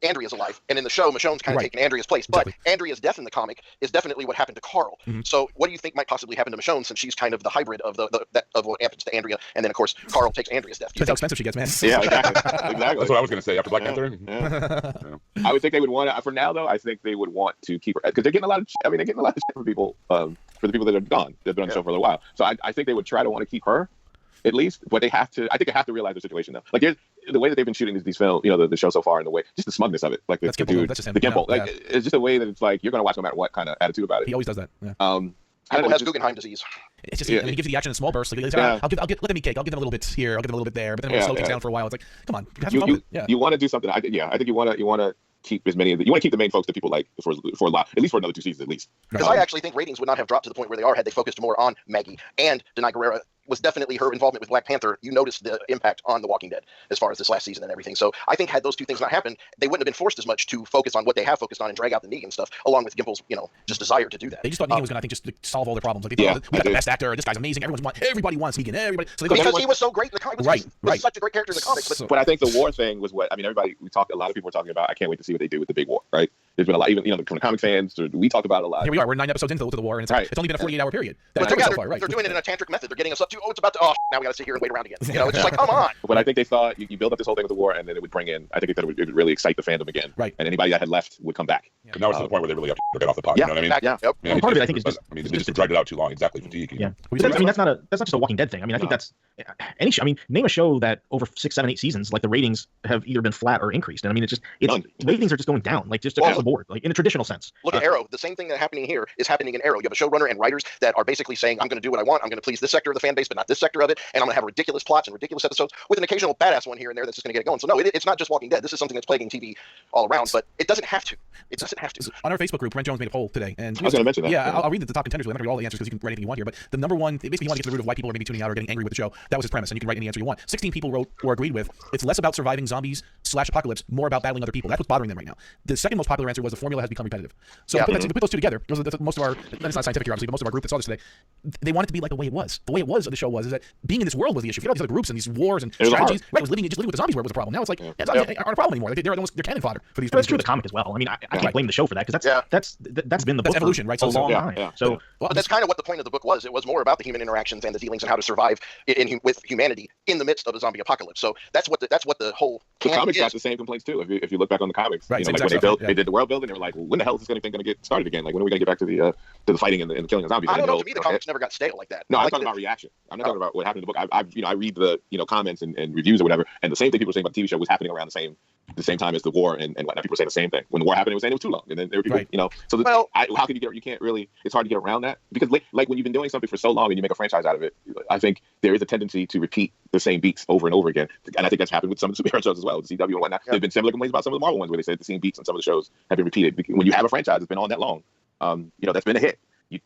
Andrea's alive, and in the show, Michonne's kind of Right. taking Andrea's place. Exactly. But Andrea's death in the comic is definitely what happened to Carl. So what do you think might possibly happen to Michonne, since she's kind of the hybrid of of what happens to Andrea, and then of course Carl takes Andrea's death? Do you depends how think? expensive she gets, man. Yeah, exactly. Exactly. That's what I was gonna say after Black Panther. I would think they would want to. For now, though, I think they would want to keep her because they're getting a lot of. I mean, they're getting a lot of shit from people. For the people that are gone, they've been on the show for a little while. So I think they would try to want to keep her, at least. But they have to. I think they have to realize the situation though. Like there's the way that they've been shooting these films, the show so far, and the way just the smugness of it. Like the That's Gimple, dude, that's just him. the Gimple. Yeah, Like it's just a way that it's like you're gonna watch no matter what kind of attitude about it. He always does that. Yeah. I don't Gimple know, has just- Guggenheim disease. It's just Yeah. I mean, he gives you the action in small bursts. Like, Yeah. I'll let them eat cake. I'll give them a little bit here. I'll give them a little bit there. But then we'll Yeah, slow things yeah. down for a while. It's like, come on, have some fun you with it. Yeah. you want to do something. I think you want to keep as many of the, you want to keep the main folks that people like for a lot, at least for another 2 seasons at least. Because I actually think ratings would not have dropped to the point where they are had they focused more on Maggie. And Denai Guerrera was definitely her involvement with Black Panther. You noticed the impact on The Walking Dead as far as this last season and everything. So I think had those two things not happened, they wouldn't have been forced as much to focus on what they have focused on and drag out the Negan stuff, along with Gimple's, just desire to do that. They just thought Negan was gonna, I think, just like, solve all their problems. Like they thought, we got the best actor. This guy's amazing. Everybody wants Negan. Everybody. So they thought Because he was so great in the comics. Right, He was right. such a great character in the comics. But So- But I think the war thing was what I mean. Everybody a lot of people were talking about. I can't wait to see what they do with the big war. Right? There's been a lot, even from the comic fans. We talked about it a lot. here we are. We're 9 episodes into the war, and Right. it's only been a 48-hour period. But That's yeah, so they're, far, right? they're doing it in a tantric method. They're getting us up to, it's about to, now we got to sit here and wait around again. It's just like, come on. But I think they thought you build up this whole thing with the war, and then it would bring in. I think they thought it would really excite the fandom again. Right. And anybody that had left would come back. But now it's to the point where they really have to get off the pot. Yeah, You know what I mean? exactly. Yeah. Yep. I mean, Part of it, I think, is just- they just dragged it out too long. Exactly, fatigue. Yeah. We But said- I mean, that's not just a Walking Dead thing. I mean, I think that's any show. I mean, name a show that over 6, 7, 8 seasons, like the ratings have either been flat or increased. And I mean, None. ratings are just going down, like just across Well, the board, like in a traditional sense. Look at Arrow. The same thing that's happening here is happening in Arrow. You have a showrunner and writers that are basically saying, I'm going to do what I want. I'm going to please this sector of the fan base, but not this sector of it. And I'm going to have ridiculous plots and ridiculous episodes with an occasional badass one here and there that's just going to get it going. So no, it's not just Walking Dead. This is something that's plaguing TV all around, but it doesn't have to. It doesn't have to. On our Facebook group, Brent Jones made a poll today, and I was going to mention that. yeah, I'll read the top contenders. I'm not going to read all the answers because you can write anything you want here. But the number one, basically, he wanted to get to the root of why people are maybe tuning out or getting angry with the show. That was his premise, and you can write any answer you want. 16 people wrote or agreed with. It's less about surviving zombies / apocalypse, more about battling other people. That's what's bothering them right now. The second most popular answer was the formula has become repetitive. So Yeah. we put those two together. Because most of our, it's not scientific here, obviously, but most of our group that saw this today, they wanted it to be like the way it was. The way it was of the show was is that being in this world was the issue. Forget about these other groups and these wars and was strategies. Right, it was living with the zombies where it was a problem. Now it's like zombies aren't a problem anymore. They're cannon fodder for these. But that's true of the comic as well. I mean, I can't blame the show for that because that's been the book That's evolution, right? for a So- long yeah, time. yeah. So Well, But that's kind of what the point of the book was. It was more about the human interactions and the dealings and how to survive with humanity in the midst of a zombie apocalypse. So that's what the whole The canon comics is. got the same complaints too. If you look back on the comics, Right, same like when exact they stuff, yeah. they did the world building, they were like, well, when the hell is this thing going to get started again? Like when are we going to get back to the fighting and the killing of zombies? I And don't know. they'll- To me, the comics never got stale like that. No, I I'm like talking the- about reaction. I'm not talking about what happened in the book. I read the comments and reviews or whatever, and the same thing people were saying about the TV show was happening around the same time as the war and whatnot. People were saying the same thing. When the war happened, it was saying it was too long, and then there were people, Right. So Well- how can you get? You can't really. It's hard to get around that because like when you've been doing something for so long and you make a franchise out of it, I think there is a tendency to repeat the same beats over and over again, and I think that's happened with some of the superhero shows as well, the CW and whatnot. Yeah. There've been similar complaints about some of the Marvel ones where they said the same beats on some of the shows have been repeated. When you have a franchise that's been on that long, that's been a hit.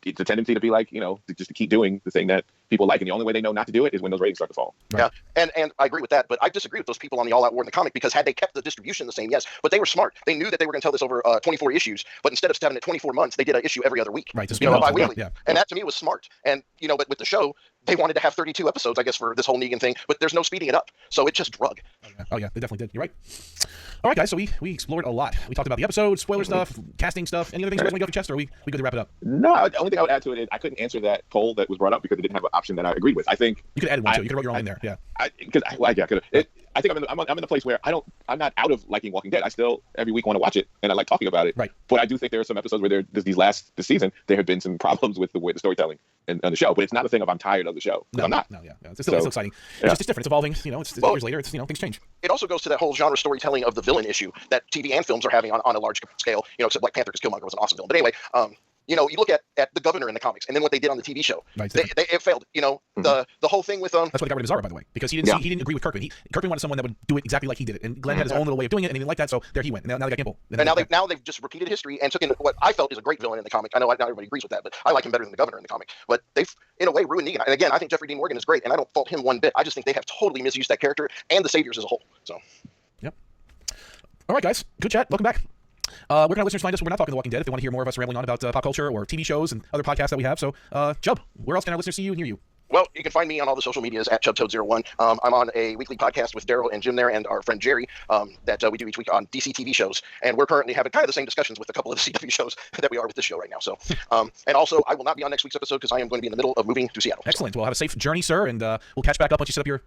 It's a tendency to be like, just to keep doing the thing that people like, and the only way they know not to do it is when those ratings start to fall. Yeah, and I agree with that, but I disagree with those people on the all-out war in the comic because had they kept the distribution the same, yes, but they were smart. They knew that they were going to tell this over 24 issues, but instead of having it 24 months, they did an issue every other week. Right, just bi-weekly. yeah. And that to me was smart. And but with the show, they wanted to have 32 episodes, I guess, for this whole Negan thing, but there's no speeding it up, so it just drug. Oh yeah, they definitely did. You're right. All right, guys. So we explored a lot. We talked about the episodes, spoiler stuff, casting stuff. Any other things you guys want to go off your chest, or we good to wrap it up? No, the only thing I would add to it is I couldn't answer that poll that was brought up because it didn't have option that I agreed with. I think you could add one too. You could write your own in there. Yeah. I think I'm in the place where I'm not out of liking Walking Dead. I still every week want to watch it, and I like talking about it. Right. But I do think there are some episodes where this season there have been some problems with the way the storytelling and the show. But it's not a thing of I'm tired of the show. No, I'm not. No, yeah. It's still exciting. It's just different. It's evolving. You know, it's years later. It's things change. It also goes to that whole genre storytelling of the villain issue that TV and films are having on a large scale. Except Black Panther, because Killmonger was an awesome villain. But anyway, you look at the Governor in the comics, and then what they did on the TV show. Right, it failed. The whole thing with That's why they got rid of Bizarro, by the way, because he didn't agree with Kirkman. Kirkman wanted someone that would do it exactly like he did it, and Glenn had his own little way of doing it, and he didn't like that, so there he went. Now they got Gimple. And now they've just repeated history and took in what I felt is a great villain in the comic. I know not everybody agrees with that, but I like him better than the Governor in the comic. But they've, in a way, ruined Negan. And again, I think Jeffrey Dean Morgan is great, and I don't fault him one bit. I just think they have totally misused that character and the Saviors as a whole. So. Yep. All right, guys. Good chat. Welcome back. Where can our listeners find us when we're not talking The Walking Dead? If they want to hear more of us rambling on about pop culture or TV shows and other podcasts that we have. So, Chubb, where else can our listeners see you and hear you? Well, you can find me on all the social medias at ChubbToad01. I'm on a weekly podcast with Daryl and Jim there and our friend Jerry that we do each week on DC TV shows. And we're currently having kind of the same discussions with a couple of the CW shows that we are with this show right now. So, and also, I will not be on next week's episode because I am going to be in the middle of moving to Seattle. Excellent. Well, have a safe journey, sir, and we'll catch back up once you set up your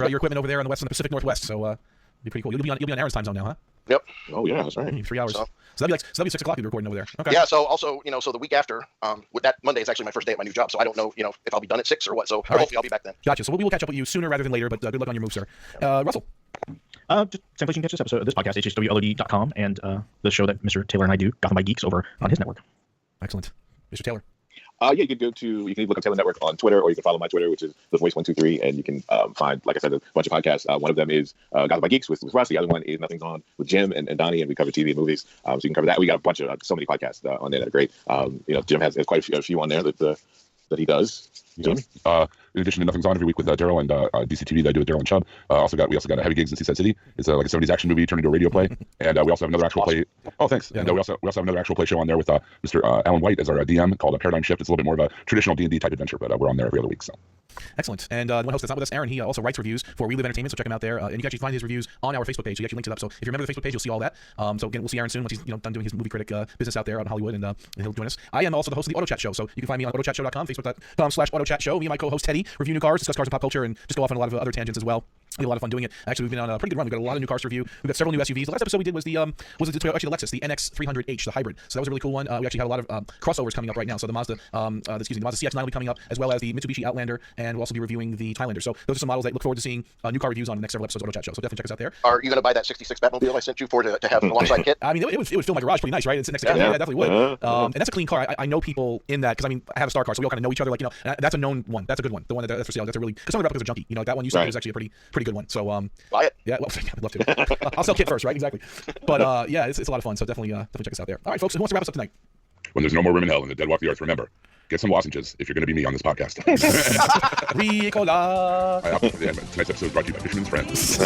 equipment over there in the Pacific Northwest. So, it'll be pretty cool. You'll be on Aaron's time zone now, huh? Yep. Oh yeah, that's right. 3 hours. So that'll be 6 o'clock. You'll be recording over there. Okay. Yeah. So also, so the week after, with that Monday is actually my first day at my new job. So I don't know, if I'll be done at 6 or what. So hopefully I'll be back then. Gotcha. So we will catch up with you sooner rather than later. But good luck on your move, sir. Russell. Just same place you can catch this episode of this podcast, hhwlod.com, and the show that Mr. Taylor and I do, Gotham by Geeks, over on his network. Excellent. Mr. Taylor. You can you can look up Taylor Network on Twitter, or you can follow my Twitter, which is TheVoice123, and you can find, like I said, a bunch of podcasts. One of them is Gotham by Geeks with Russ. The other one is Nothing's On with Jim and Donnie, and we cover TV and movies. So you can cover that. We got a bunch of so many podcasts on there that are great. Jim has quite a few on there that he does. Yeah. In addition to Nothing's On every week with Daryl and DCTV that I do with Daryl and Chubb. We also got a Heavy Gigs in Seaside City. It's like a 70s action movie turned into a radio play. And we also have another actual play. Oh, thanks. Yeah, and we also have another actual play show on there with Mr. Alan White as our DM called Paradigm Shift. It's a little bit more of a traditional D&D type adventure, but we're on there every other week. So. Excellent. And the one host that's not with us, Aaron, he also writes reviews for We Live Entertainment, so check him out there. And you can actually find his reviews on our Facebook page. So he actually links it up. So if you remember the Facebook page, you'll see all that. So again, we'll see Aaron soon once he's done doing his movie critic business out there out in Hollywood, and he'll join us. I am also the host of the Auto Chat Show, so you can find me on autochatshow.com, facebook.com/autochatshow. Me and my co-host Teddy review new cars, discuss cars and pop culture, and just go off on a lot of other tangents as well. We had a lot of fun doing it. Actually, we've been on a pretty good run. We've got a lot of new cars to review. We've got several new SUVs. The last episode we did was the Lexus, the NX300H, the hybrid. So that was a really cool one. We actually have a lot of crossovers coming up right now. So the Mazda CX-9 will be coming up, as well as the Mitsubishi Outlander, and we'll also be reviewing the Highlander. So those are some models that look forward to seeing new car reviews on the next several episodes of Auto Chat Show. So definitely check us out there. Are you going to buy that 66 Batmobile I sent you to have alongside Kit? I mean, it would fill my garage pretty nice, right? It's next to yeah, definitely would. And that's a clean car. I know people in that, because I have a star car, so we all kind of know each other. Like, that's a known one. That's a good one. The one that's for sale. That's a really, because some of the replicas are junky. That one you said was actually a pretty good one. So buy it. Yeah, well, I'd love to. I'll sell Kit first, right? Exactly. But yeah, it's a lot of fun. So definitely check us out there. All right, folks. Who wants to wrap us up tonight? When there's no more room in hell and the dead walk the earth, remember, get some lozenges if you're going to be me on this podcast. Ricola. Tonight's episode is brought to you by Fisherman's Friends.